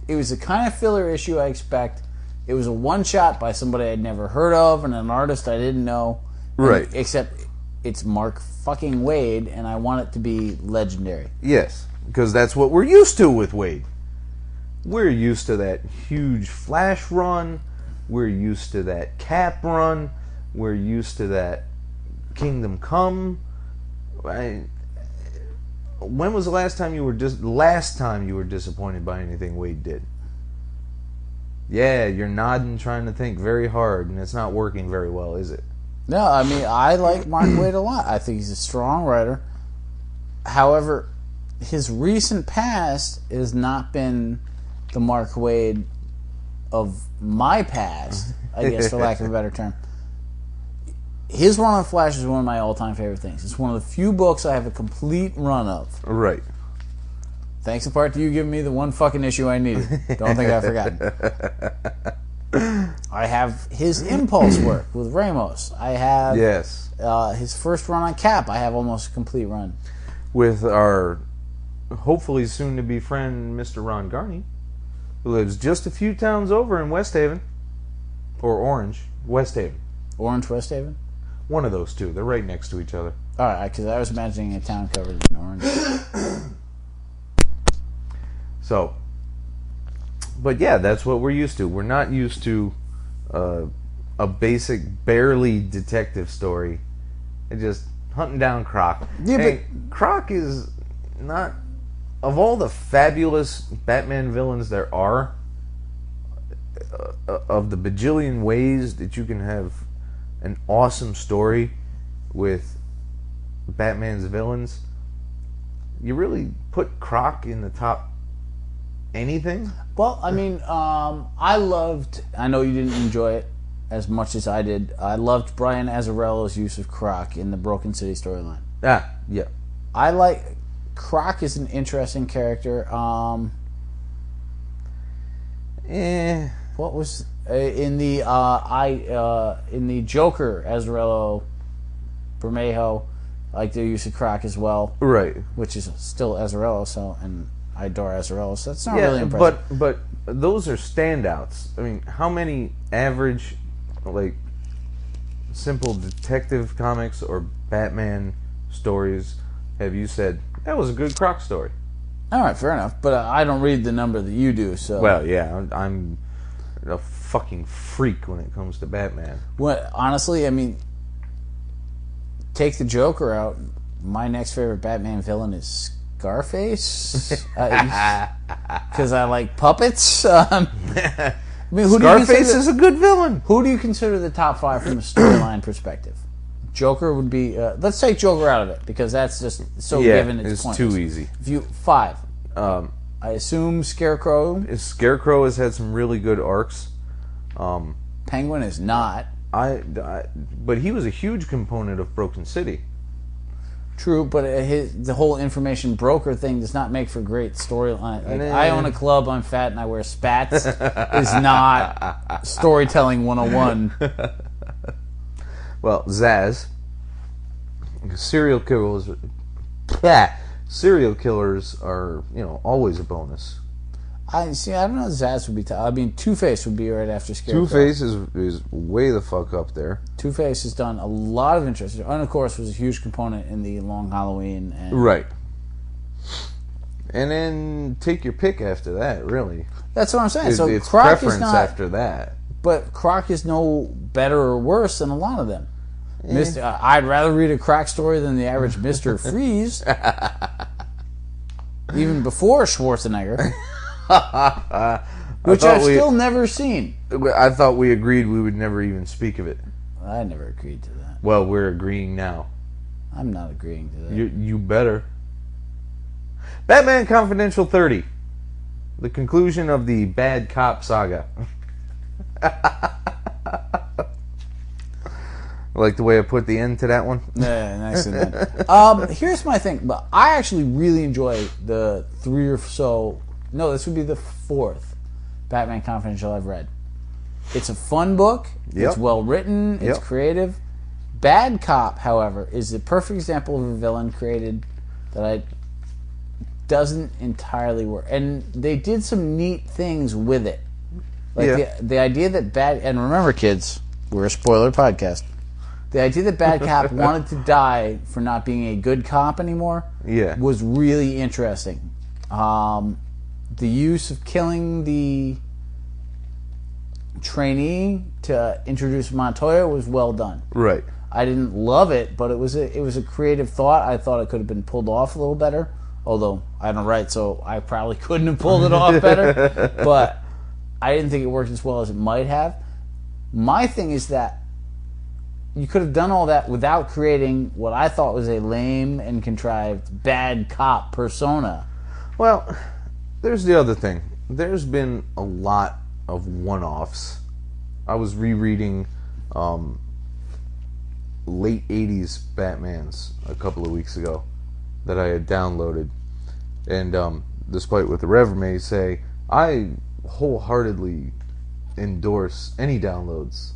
it was the kind of filler issue I expect. It was a one-shot by somebody I'd never heard of and an artist I didn't know.
Right.
Except it's Mark fucking Waid, and I want it to be legendary.
Yes, because that's what we're used to with Wade. We're used to that huge Flash run. We're used to that Cap run. We're used to that Kingdom Come. When was the last time you were disappointed by anything Wade did? Yeah, you're nodding, trying to think very hard, and it's not working very well, is it?
No, I mean, I like Mark Waid a lot. I think he's a strong writer. However, his recent past has not been the Mark Waid of my past, I guess, for lack of a better term. His run on Flash is one of my all-time favorite things. It's one of the few books I have a complete run of.
Right.
Thanks in part to you giving me the one fucking issue I needed. Don't think I've forgotten. I have his Impulse work with Ramos. I have his first run on Cap. I have almost a complete run.
With our hopefully soon-to-be friend, Mr. Ron Garney, who lives just a few towns over in West Haven. Or Orange. West Haven.
Orange, West Haven?
One of those two. They're right next to each other.
All right, because I was imagining a town covered in orange.
So, but yeah, that's what we're used to. We're not used to a basic, barely detective story. It's just hunting down Croc.
Yeah,
but Croc is not, of all the fabulous Batman villains there are, of the bajillion ways that you can have an awesome story with Batman's villains, you really put Croc in the top anything.
Well, I mean, I know you didn't enjoy it as much as I did. I loved Brian Azzarello's use of Croc in the Broken City storyline.
Yeah.
I like Croc is an interesting character. What was in the Joker Azzarello Bermejo? I like the use of Croc as well,
Right.
which is still Azzarello. So, and I adore Azzarello, so that's not really impressive.
But those are standouts. I mean, how many average, like, simple detective comics or Batman stories have you said that was a good Croc story?
All right, fair enough. But I don't read the number that you do. So,
Well, yeah, I'm a fucking freak when it comes to Batman.
honestly, I mean, take the Joker out. My next favorite Batman villain is Scarface, because I like puppets. I mean,
Scarface is a good villain.
Who do you consider the top 5 from a storyline perspective? Joker would be. Let's take Joker out of it because that's just so given. It's pointless.
Too easy.
If you 5, I assume Scarecrow.
Scarecrow has had some really good arcs.
Penguin is not.
But he was a huge component of Broken City.
True, but the whole information broker thing does not make for great storyline. Like, I own a club, I'm fat, and I wear spats is not storytelling 101.
Well, Zaz, serial killers are, always a bonus.
I don't know. Zaz would be. I mean, Two-Face would be right after Scarecrow.
Two-Face is way the fuck up there.
Two-Face has done a lot of interest, and of course was a huge component in the Long Halloween.
Right. And then take your pick after that. Really,
that's what I'm saying. So
it's
Croc
preference
is not,
after that.
But Croc is no better or worse than a lot of them. I'd rather read a Croc story than the average Mr. Freeze. Even before Schwarzenegger. Which I've still never seen.
I thought we agreed we would never even speak of it.
I never agreed to that.
Well, we're agreeing now.
I'm not agreeing to that.
You better. Batman Confidential 30. The conclusion of the Bad Cop saga. Like the way I put the end to that one?
Yeah, nice and here's my thing. But I actually really enjoy the 3 or so... No, this would be the 4th Batman Confidential I've read. It's a fun book.
Yep.
It's well written. It's creative. Bad Cop, however, is the perfect example of a villain created that doesn't entirely work. And they did some neat things with it. Like the idea that and remember, kids, we're a spoiler podcast. The idea that Bad Cop wanted to die for not being a good cop anymore was really interesting. The use of killing the trainee to introduce Montoya was well done.
Right.
I didn't love it, but it was a creative thought. I thought it could have been pulled off a little better. Although I don't write, so I probably couldn't have pulled it off better. But I didn't think it worked as well as it might have. My thing is that you could have done all that without creating what I thought was a lame and contrived bad cop persona.
Well, there's the other thing. There's been a lot of one-offs. I was rereading late 80s Batmans a couple of weeks ago that I had downloaded. And despite what the Rev may say, I wholeheartedly endorse any downloads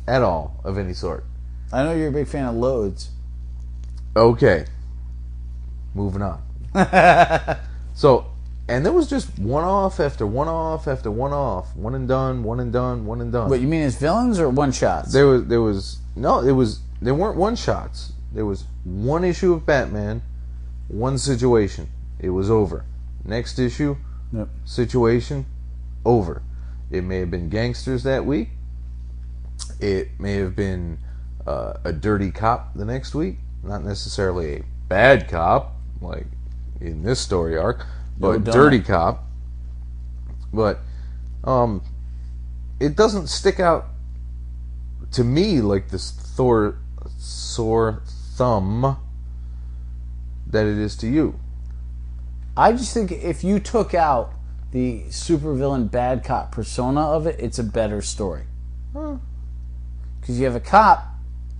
at all of any sort.
I know you're a big fan of loads.
Okay. Moving on. So, and there was just one-off after one-off after one-off. One and done, one and done, one and done.
What, you mean as villains or one-shots?
There weren't one-shots. There was one issue of Batman, one situation. It was over. Next issue, situation, over. It may have been gangsters that week. It may have been a dirty cop the next week. Not necessarily a bad cop, like in this story arc, but dirty cop. But it doesn't stick out to me like this sore thumb that it is to you.
I just think if you took out the supervillain bad cop persona of it, it's a better story. Because you have a cop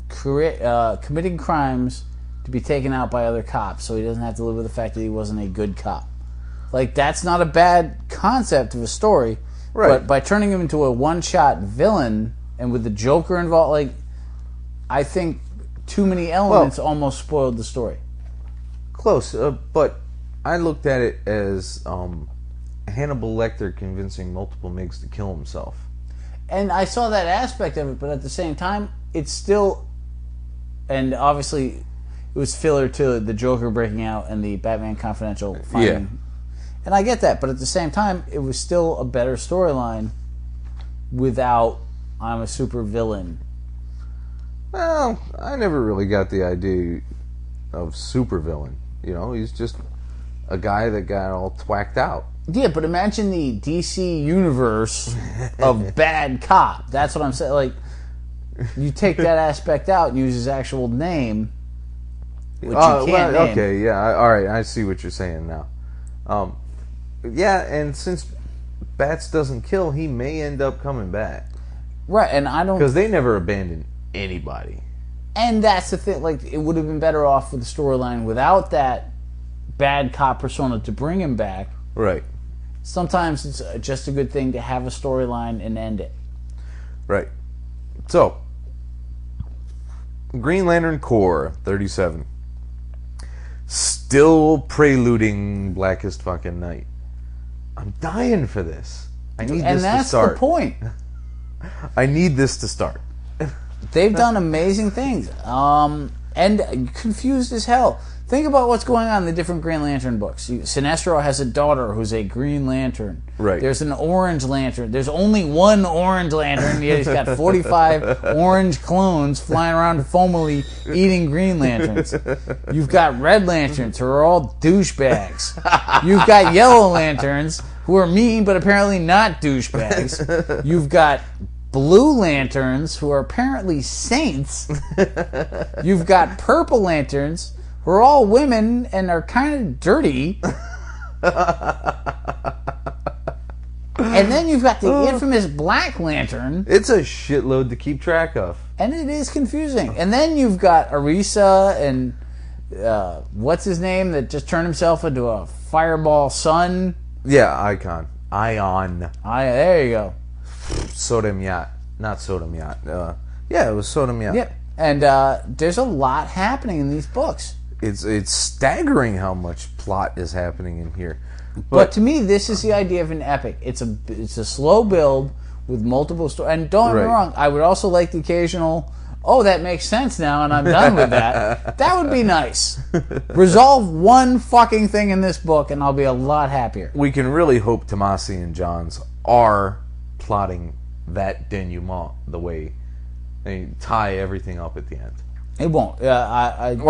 committing crimes to be taken out by other cops, so he doesn't have to live with the fact that he wasn't a good cop. Like, that's not a bad concept of a story,
right?
But by turning him into a one-shot villain and with the Joker involved, like, I think too many elements almost spoiled the story.
Close, but I looked at it as Hannibal Lecter convincing multiple MIGs to kill himself.
And I saw that aspect of it, but at the same time, it's still... And obviously, it was filler to the Joker breaking out and the Batman Confidential finding.
Yeah.
And I get that, but at the same time, it was still a better storyline without I'm a super villain.
Well, I never really got the idea of supervillain. You know, he's just a guy that got all twacked out.
Yeah, but imagine the DC universe of bad cop. That's what I'm saying. Like, you take that aspect out and use his actual name, which you can't name.
Okay, yeah, all right, I see what you're saying now. Yeah, and since Bats doesn't kill, he may end up coming back.
Right, and I don't...
Because they never abandon anybody.
And that's the thing. Like, it would have been better off with the storyline without that bad cop persona to bring him back.
Right.
Sometimes it's just a good thing to have a storyline and end it.
Right. So, Green Lantern Corps 37. Still preluding Blackest fucking Night. I'm dying for this. I need this to start.
And that's the point.
I need this to start.
They've done amazing things. And confused as hell. Think about what's going on in the different Green Lantern books. Sinestro has a daughter who's a Green Lantern.
Right.
There's an Orange Lantern. There's only one Orange Lantern, yet he's got 45 orange clones flying around foamily eating Green Lanterns. You've got Red Lanterns who are all douchebags. You've got Yellow Lanterns who are mean but apparently not douchebags. You've got Blue Lanterns who are apparently saints. You've got Purple Lanterns who are all women and are kind of dirty. And then you've got the infamous Black Lantern.
It's a shitload to keep track of.
And it is confusing. And then you've got Arisa and what's his name that just turned himself into a fireball sun.
Yeah, Ion.
There you go.
Sodom Yacht. Not Sodom Yacht. Yeah, it was Sodom Yacht.
Yeah. And there's a lot happening in these books.
It's staggering how much plot is happening in here.
But to me, this is the idea of an epic. It's a slow build with multiple stories. And don't get me wrong, I would also like the occasional, oh, that makes sense now, and I'm done with that. That would be nice. Resolve one fucking thing in this book, and I'll be a lot happier.
We can really hope Tomasi and Johns are plotting that denouement the way they tie everything up at the end.
It won't.
I'm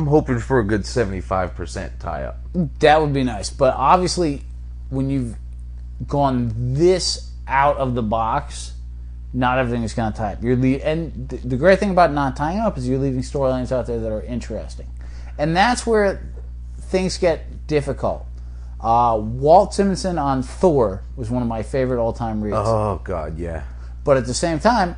hoping for a good 75% tie-up.
That would be nice. But obviously, when you've gone this out of the box, not everything is going to tie up. And the great thing about not tying up is you're leaving storylines out there that are interesting. And that's where things get difficult. Walt Simonson on Thor was one of my favorite all-time reads.
Oh, God, yeah.
But at the same time,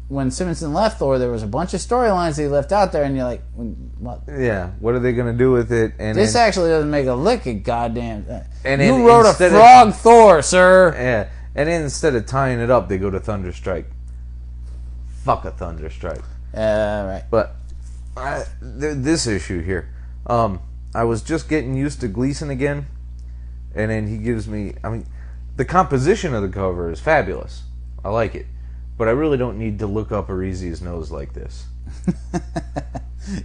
when Simonson left Thor, there was a bunch of storylines that he left out there, and you're like, what?
Yeah, what are they going to do with it? And
this actually doesn't make a lick of goddamn...
And
you wrote a frog Thor, sir!
Yeah, and then instead of tying it up, they go to Thunderstrike. Fuck a Thunderstrike.
Right.
But this issue here, I was just getting used to Gleason again, and then he gives me... I mean, the composition of the cover is fabulous. I like it. But I really don't need to look up Arizi's nose like this.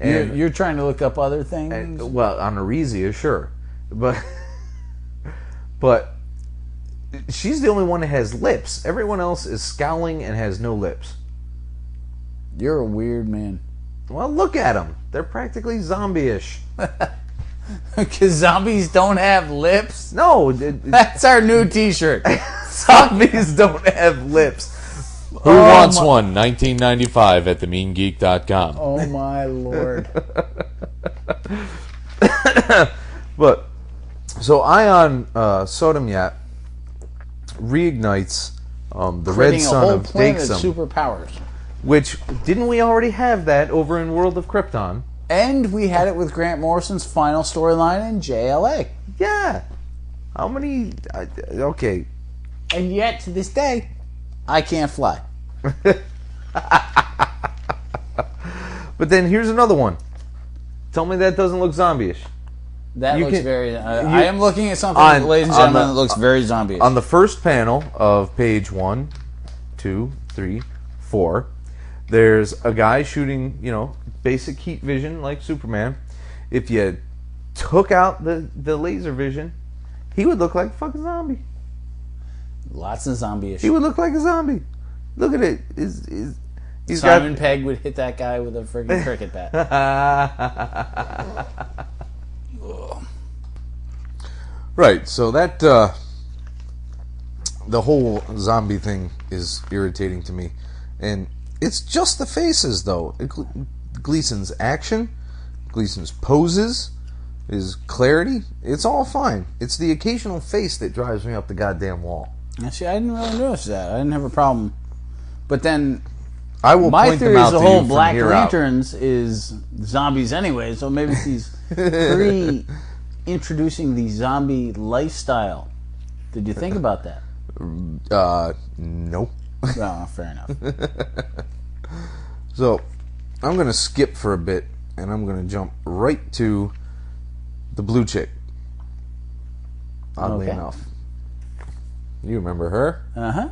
You're trying to look up other things?
Well, on Arizia, sure. But she's the only one that has lips. Everyone else is scowling and has no lips.
You're a weird man.
Well, look at them. They're practically zombie-ish.
Because zombies don't have lips?
No.
That's our new t-shirt.
Zombies don't have lips.
Who wants one? 1995 at themeangeek.com.
Oh my lord.
But So Ion Sodom Yap reignites the red
Creating a
sun
whole
of
planet of
Dakesum,
superpowers.
which didn't we already have that over in World of Krypton?
And we had it with Grant Morrison's final storyline in JLA.
Yeah. How many? Okay.
And yet, to this day, I can't fly.
But then here's another one. Tell me that doesn't look zombie-ish.
That
You
looks
can-
very... I am looking at something,
on-
ladies and
on
gentlemen,
the-
that looks very zombie-ish.
On the first panel of page 1, 2, 3, 4, there's a guy shooting, basic heat vision like Superman. If you took out the laser vision, he would look like a fucking zombie.
Lots of zombie-ish.
He would look like a zombie. Look at it. He's
Simon Pegg would hit that guy with a friggin' cricket bat.
Right, so that the whole zombie thing is irritating to me, and it's just the faces though. Gleason's action, Gleason's poses, his clarity, it's all fine. It's the occasional face that drives me up the goddamn wall.
Actually, I didn't really notice that. I didn't have a problem. But then,
I will
my
point them
theory
out
is the
to you
whole
from
Black
here out.
Lanterns is zombies anyway, so maybe he's introducing the zombie lifestyle. Did you think about that?
Nope.
Oh, fair enough.
So, I'm going to skip for a bit, and I'm going to jump right to the blue chick. Oddly
Okay.
enough. You remember her?
Uh-huh.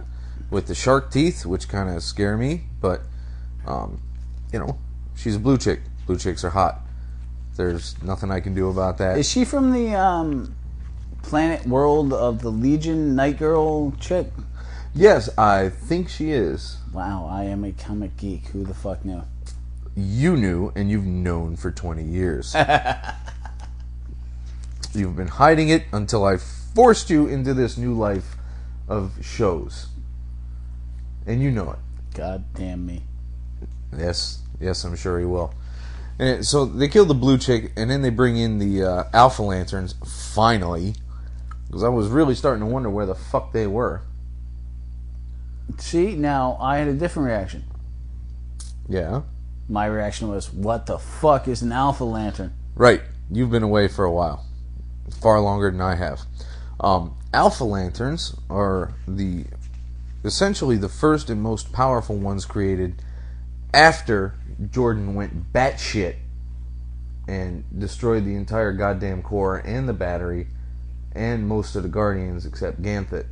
With the shark teeth, which kind of scare me, but, she's a blue chick. Blue chicks are hot. There's nothing I can do about that.
Is she from the planet world of the Legion Night Girl chick?
Yes, I think she is.
Wow, I am a comic geek. Who the fuck knew?
You knew, and you've known for 20 years. You've been hiding it until I forced you into this new life of shows. And you know it.
God damn me.
Yes, I'm sure he will. And so they kill the blue chick, and then they bring in the Alpha Lanterns, finally. Because I was really starting to wonder where the fuck they were.
See, now I had a different reaction.
Yeah.
My reaction was, what the fuck is an Alpha Lantern?
Right. You've been away for a while. Far longer than I have. Alpha Lanterns are essentially the first and most powerful ones created after Jordan went batshit and destroyed the entire goddamn core and the battery and most of the Guardians except Ganthet.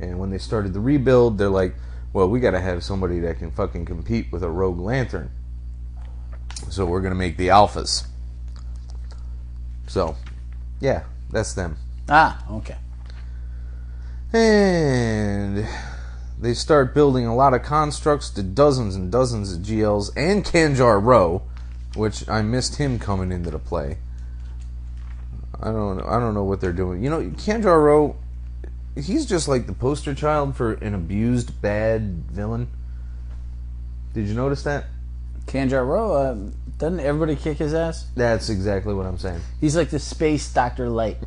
And when they started the rebuild, they're like, well, we gotta have somebody that can fucking compete with a Rogue Lantern. So we're gonna make the Alphas. So, yeah, that's them.
Ah, okay.
And they start building a lot of constructs to dozens and dozens of GLs and Kanjar Row, which I missed him coming into the play. I don't know what they're doing. Kanjar Row, he's just like the poster child for an abused bad villain. Did you notice that?
Kanjar Row, doesn't everybody kick his ass?
That's exactly what I'm saying.
He's like the space Dr. Light.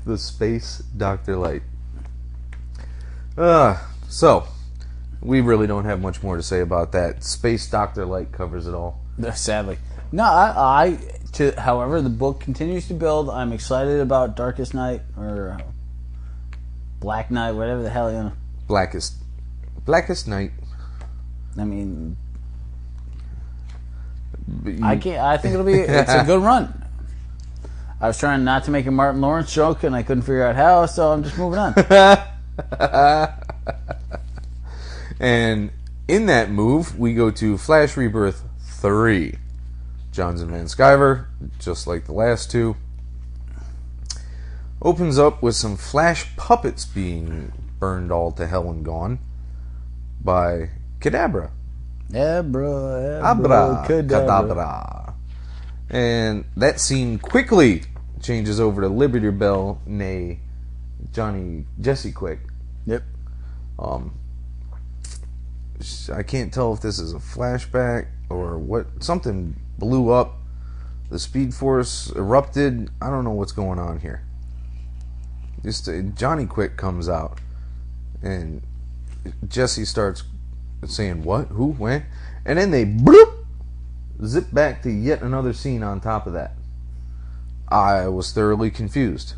The space Dr. Light. So, we really don't have much more to say about that. Space Dr. Light covers it all.
Sadly. No, however, the book continues to build. I'm excited about Darkest Night, or Black Night, whatever the hell,
Blackest Night.
I mean,
But
I think it's a good run. I was trying not to make a Martin Lawrence joke, and I couldn't figure out how, so I'm just moving on.
And in that move, we go to Flash Rebirth 3. Johnson Van Sciver, just like the last two, opens up with some Flash puppets being burned all to hell and gone by Kadabra. Cadabra. And that scene quickly changes over to Liberty Bell, nay Jesse Quick.
Yep.
I can't tell if this is a flashback or what. Something blew up The Speed Force erupted. I don't know what's going on here. Just Johnny Quick comes out, and Jesse starts saying, "What? Who? When?" And then they bloop, zip back to yet another scene on top of that. I was thoroughly confused.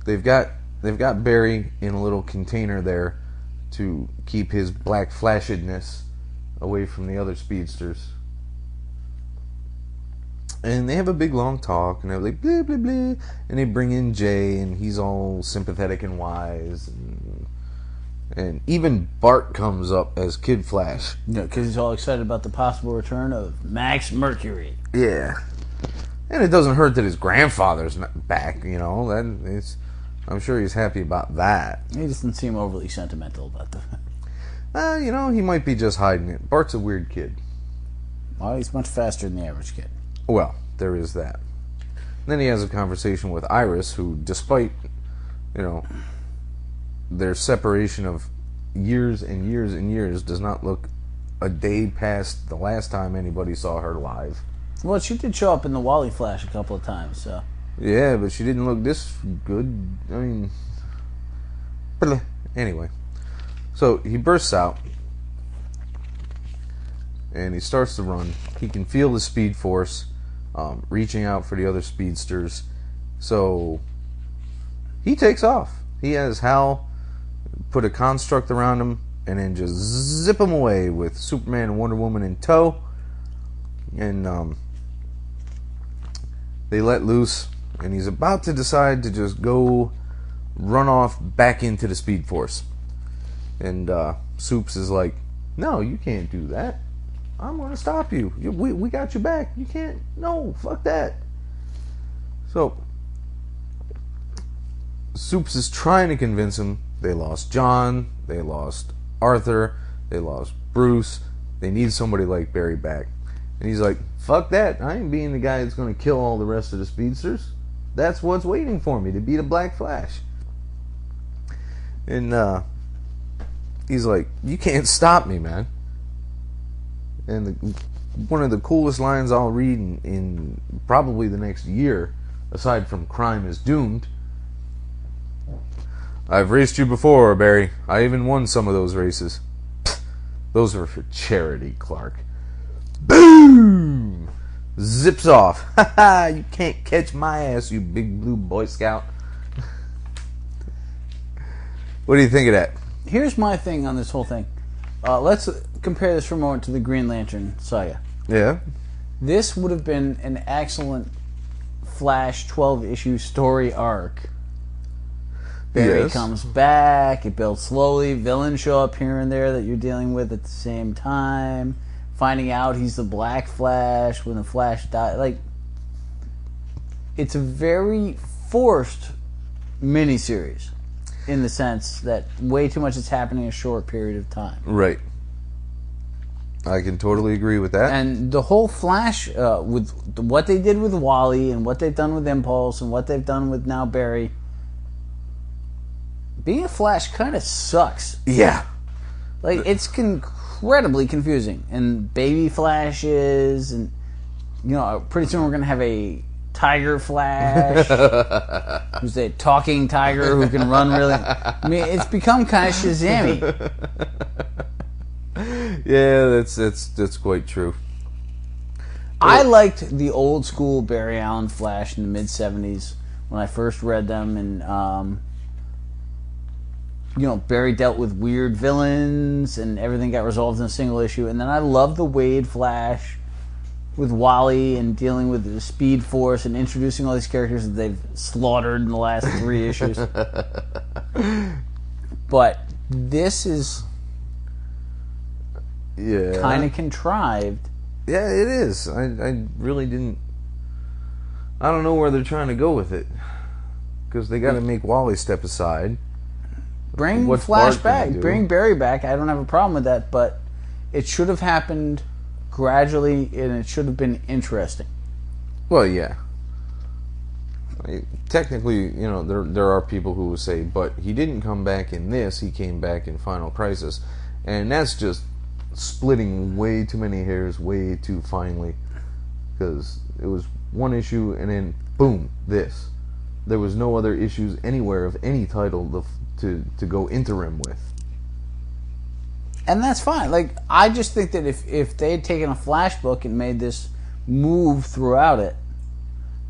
They've got Barry in a little container there to keep his black flashedness away from the other speedsters. And they have a big long talk, and they're like, blah, blah, blah. And they bring in Jay, and he's all sympathetic and wise. And even Bart comes up as Kid Flash.
Yeah, because he's all excited about the possible return of Max Mercury.
Yeah. And it doesn't hurt that his grandfather's not back, you know. I'm sure he's happy about that.
He doesn't seem overly sentimental about that.
You know, he might be just hiding it. Bart's a weird kid.
Well, he's much faster than the average kid.
Well, there is that. Then he has a conversation with Iris, who, despite, you know, their separation of years and years and years, does not look a day past the last time anybody saw her live.
Well, she did show up in the Wally Flash a couple of times, so.
Yeah, but she didn't look this good. I mean, anyway. So he bursts out, and he starts to run. He can feel the Speed Force reaching out for the other speedsters. So he takes off. He has Hal put a construct around him and then just zip him away with Superman and Wonder Woman in tow. And they let loose, and he's about to decide to just go run off back into the Speed Force. And Soups is like, "No, you can't do that. I'm going to stop you. We got you back. You can't. No, fuck that." So Soups is trying to convince him. They lost John. They lost Arthur. They lost Bruce. They need somebody like Barry back. And he's like, "Fuck that. I ain't being the guy that's going to kill all the rest of the speedsters. That's what's waiting for me, to be the Black Flash." And he's like, "You can't stop me, man." And one of the coolest lines I'll read in probably the next year, aside from "Crime is Doomed." "I've raced you before, Barry. I even won some of those races." "Those were for charity, Clark." Boom! Zips off. "Ha ha! You can't catch my ass, you big blue Boy Scout." What do you think of that?
Here's my thing on this whole thing. Let's compare this for a moment to the Green Lantern saga.
Yeah.
This would have been an excellent Flash 12-issue story arc. Barry
Yes.
comes back, it builds slowly, villains show up here and there that you're dealing with at the same time, finding out he's the Black Flash when the Flash died. Like, it's a very forced miniseries in the sense that way too much is happening in a short period of time.
Right. I can totally agree with that.
And the whole Flash, with what they did with Wally and what they've done with Impulse and what they've done with now Barry, being a Flash kind of sucks.
Yeah.
Like, it's incredibly confusing. And baby Flashes, and, you know, pretty soon we're going to have a Tiger Flash, who's a talking tiger who can run really. I mean, it's become kind of Shazam-y.
Yeah, that's quite true.
I liked the old school Barry Allen Flash in the mid-'70s when I first read them, and you know, Barry dealt with weird villains and everything got resolved in a single issue. And then I loved the Wade Flash with Wally and dealing with the Speed Force and introducing all these characters that they've slaughtered in the last 3 issues. But this is kind of contrived.
Yeah, it is. I really didn't. I don't know where they're trying to go with it, because they got to make Wally step aside.
Bring
What's
Flash
Bart gonna
back.
do?
Bring Barry back. I don't have a problem with that, but it should have happened gradually, and it should have been interesting.
Well, yeah. Technically, you know, there are people who will say, but he didn't come back in this, he came back in Final Crisis. And that's just splitting way too many hairs way too finely, because it was one issue, and then boom, this. There was no other issues anywhere of any title to go interim with.
And that's fine. Like, I just think that if they had taken a Flash book and made this move throughout it,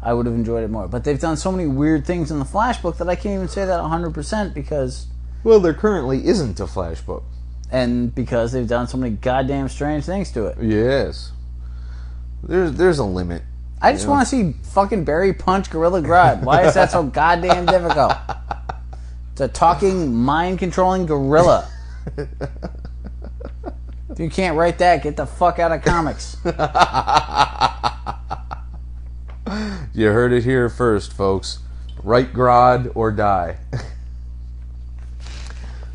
I would have enjoyed it more. But they've done so many weird things in the Flash book that I can't even say that 100% because...
Well, there currently isn't a Flash book.
And because they've done so many goddamn strange things to it.
Yes. There's a limit.
I just want to see fucking Barry punch Gorilla Grodd. Why is that so goddamn difficult? It's a talking, mind-controlling gorilla. If you can't write that, get the fuck out of comics.
You heard it here first, folks. Write Grodd or die.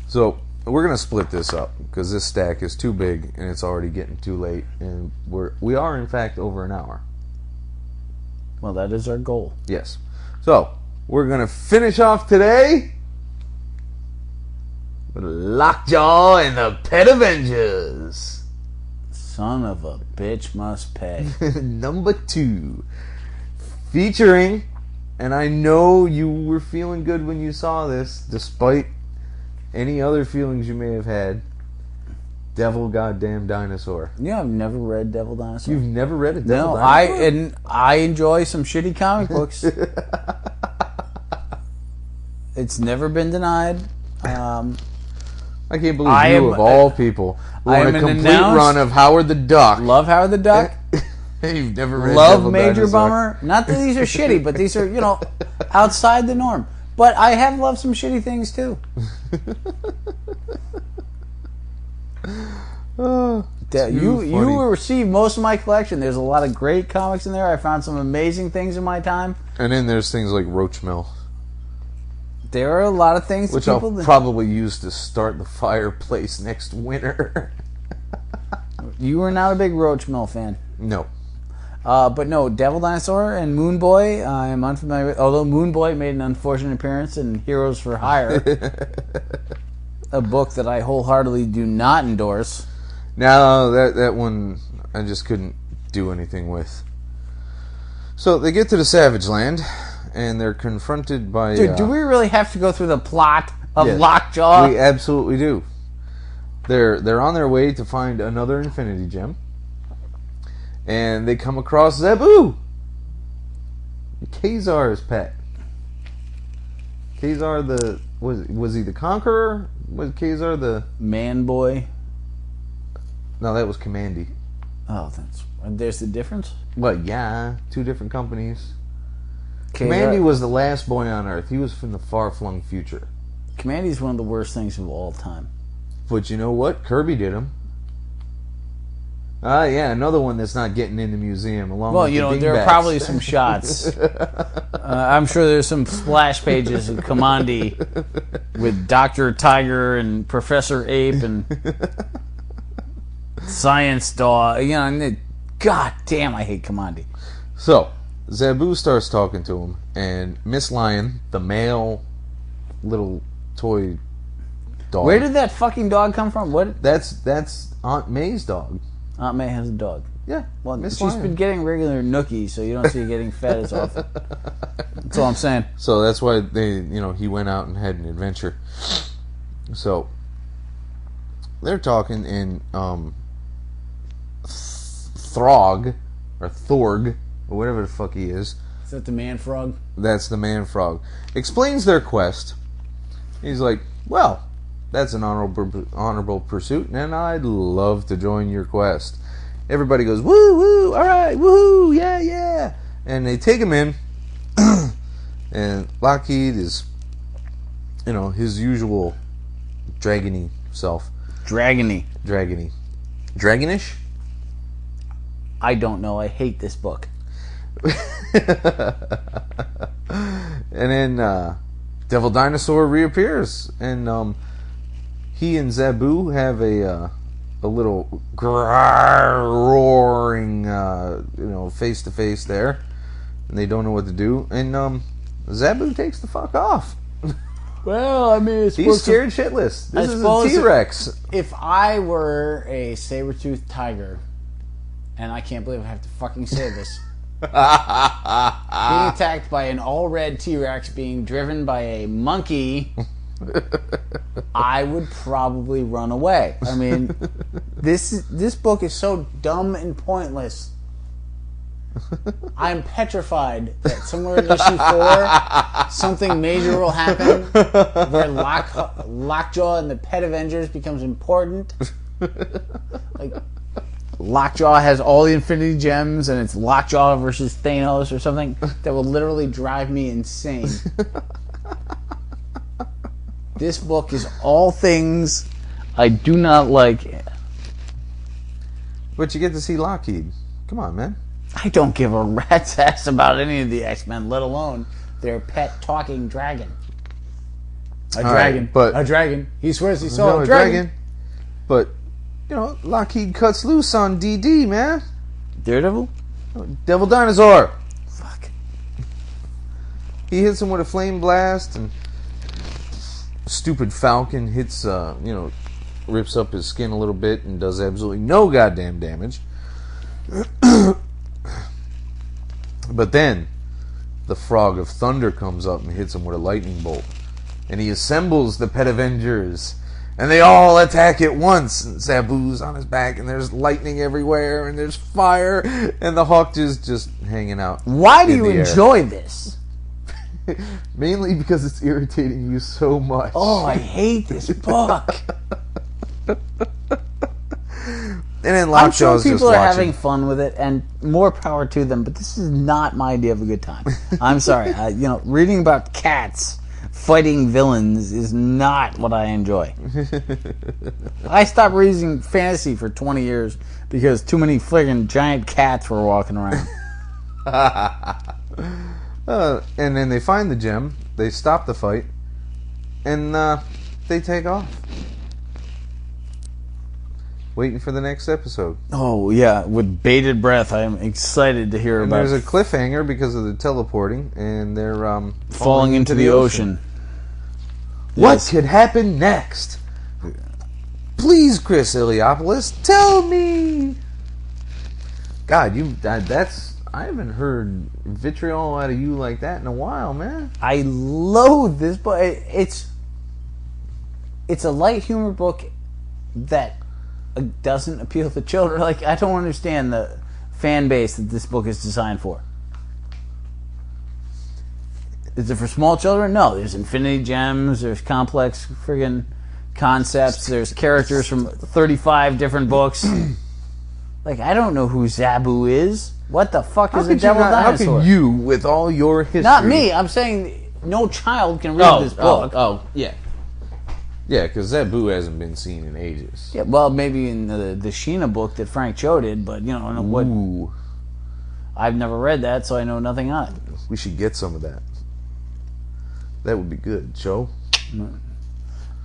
So, we're going to split this up because this stack is too big and it's already getting too late. And we are, in fact, over an hour.
Well, that is our goal.
Yes. So, we're going to finish off today with Lockjaw and the Pet Avengers.
Son of a bitch must pay.
Number 2. Featuring, and I know you were feeling good when you saw this, despite any other feelings you may have had, Devil Goddamn Dinosaur.
Yeah, I've never read Devil Dinosaur.
You've never read a Devil
No,
Dinosaur?
I enjoy some shitty comic books. It's never been denied.
I can't believe you, of all people, want a complete run of Howard the Duck.
Love Howard the Duck.
You've never read
Love
Devil
Major
Dinosaur.
Bummer. Not that these are shitty, but these are, outside the norm. But I have loved some shitty things too. You will receive most of my collection. There's a lot of great comics in there. I found some amazing things in my time.
And then there's things like Roachmill,
there are a lot of things
which
that
I'll probably use to start the fireplace next winter.
You are not a big Roachmill fan.
No.
But no, Devil Dinosaur and Moon Boy, I am unfamiliar with. Although Moon Boy made an unfortunate appearance in Heroes for Hire, a book that I wholeheartedly do not endorse.
No, that one I just couldn't do anything with. So they get to the Savage Land, and they're confronted by...
Dude, do we really have to go through the plot of
yes,
Lockjaw?
We absolutely do. They're on their way to find another Infinity Gem, and they come across Zabu, Kazar's pet. Kazar was he the Conqueror? Was Kazar the
Man Boy?
No, that was Commandy.
Oh, there's the difference?
Well, yeah, two different companies.
Kazar,
Commandy was the last boy on Earth. He was from the far-flung future.
Commandy's one of the worst things of all time.
But you know what? Kirby did him. Yeah, another one that's not getting in the museum. Along with the
there are
dingbats.
probably some shots. I'm sure there's some splash pages of Commandy with Dr. Tiger and Professor Ape and Science Dog. God damn, I hate Commandy.
So, Zabu starts talking to him, and Miss Lion, the male little toy dog.
Where did that fucking dog come from? What?
That's Aunt May's dog.
Aunt May has a dog.
Yeah,
Well,
Miss
she's
Lion.
been getting regular nookies, so you don't see her getting fed as often. That's all I'm saying.
So that's why he went out and had an adventure. So they're talking in Throg or Thorg or whatever the fuck he is.
Is that the man frog?
That's the man frog. Explains their quest. He's like, well, that's an honorable pursuit, and I'd love to join your quest. Everybody goes, woo, woo, all right, woohoo, yeah, yeah. And they take him in, and Lockheed is, his usual dragony self.
Dragony.
Dragonish?
I don't know. I hate this book.
And then Devil Dinosaur reappears, and he and Zabu have a little roaring, face to face there, and they don't know what to do. And Zabu takes the fuck off.
Well, I mean,
He's scared shitless. This is a
suppose
T-Rex.
if I were a saber-toothed tiger, and I can't believe I have to fucking say this, Being attacked by an all-red T-Rex being driven by a monkey, I would probably run away. I mean, this book is so dumb and pointless. I'm petrified that somewhere in issue 4, something major will happen where Lockjaw and the Pet Avengers becomes important. Like, Lockjaw has all the Infinity Gems, and it's Lockjaw versus Thanos or something that will literally drive me insane. This book is all things I do not like.
But you get to see Lockheed. Come on, man.
I don't give a rat's ass about any of the X-Men, let alone their pet talking dragon. A dragon.
But
a dragon. He swears he saw a dragon.
But, you know, Lockheed cuts loose on DD, man.
Daredevil?
Devil Dinosaur.
Fuck.
He hits him with a flame blast, and stupid Falcon hits, rips up his skin a little bit and does absolutely no goddamn damage. But then the Frog of Thunder comes up and hits him with a lightning bolt. And he assembles the Pet Avengers. And they all attack at once. And Zabu's on his back, and there's lightning everywhere, and there's fire, and the Hawk is just hanging out.
Why do you enjoy this?
Mainly because it's irritating you so much.
Oh, I hate this book.
And then
I'm sure
Lockjaw's
people
just
are
watching.
having fun with it, and more power to them, but this is not my idea of a good time. I'm sorry. Reading about cats fighting villains is not what I enjoy. I stopped reading fantasy for 20 years because too many friggin' giant cats were walking around.
And then they find the gem, they stop the fight, and they take off. Waiting for the next episode.
Oh, yeah, with bated breath. I am excited to hear
And
about it.
there's a cliffhanger because of the teleporting, and they're
falling into the ocean.
What
Yes.
could happen next? Please, Chris Iliopoulos, tell me. God, I haven't heard vitriol out of you like that in a while, man.
I loathe this book. It's a light humor book that doesn't appeal to children. Like, I don't understand the fan base that this book is designed for. Is it for small children? No. There's Infinity Gems. There's complex friggin' concepts. There's characters from 35 different books. Like, I don't know who Zabu is. What the fuck is a devil dinosaur?
How can you, with all your history...
Not me. I'm saying no child can read this book.
Yeah. Yeah, because Zabu hasn't been seen in ages.
Yeah, well, maybe in the Sheena book that Frank Cho did, but, I don't know what...
Ooh.
I've never read that, so I know nothing on it.
We should get some of that. That would be good, Joe.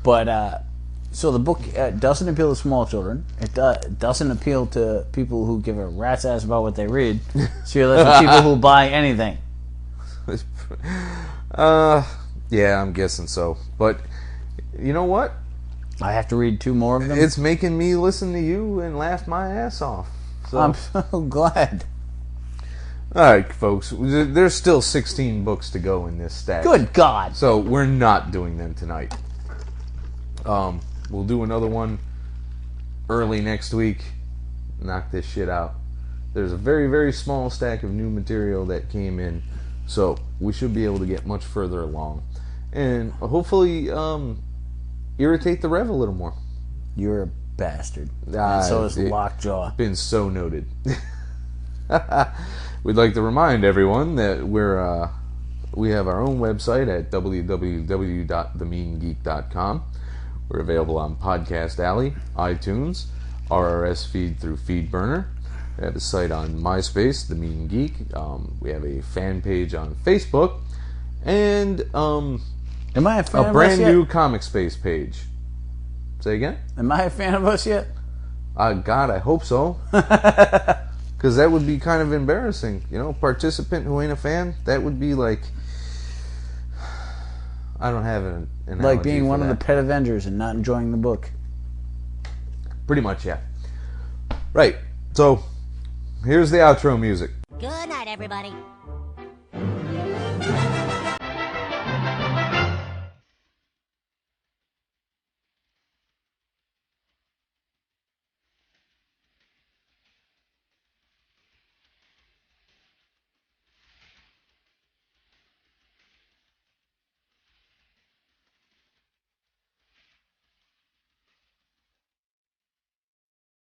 But, so the book doesn't appeal to small children. It doesn't appeal to people who give a rat's ass about what they read. So you're left with people who buy anything.
Yeah, I'm guessing so. But, you know what?
I have to read 2 more of them.
It's making me listen to you and laugh my ass off. So.
I'm so glad.
Alright, folks. There's still 16 books to go in this stack.
Good God.
So we're not doing them tonight. We'll do another one early next week. Knock this shit out. There's a very, very small stack of new material that came in, so we should be able to get much further along. And hopefully irritate the Rev a little more.
You're a bastard. And so is Lockjaw.
Been so noted. We'd like to remind everyone that we have our own website at www.themeangeek.com. We're available on Podcast Alley, iTunes, RRS feed through FeedBurner. We have a site on MySpace, The Mean Geek. We have a fan page on Facebook, and
Am I a fan
a
of
brand
us yet?
new Comic Space page. Say again?
Am I a fan of us yet?
God, I hope so. Because that would be kind of embarrassing. Participant who ain't a fan, that would be like... I don't have an analogy
Like being
for
one
that.
of the Pet Avengers and not enjoying the book.
Pretty much, yeah. Right. So, here's the outro music.
Good night, everybody.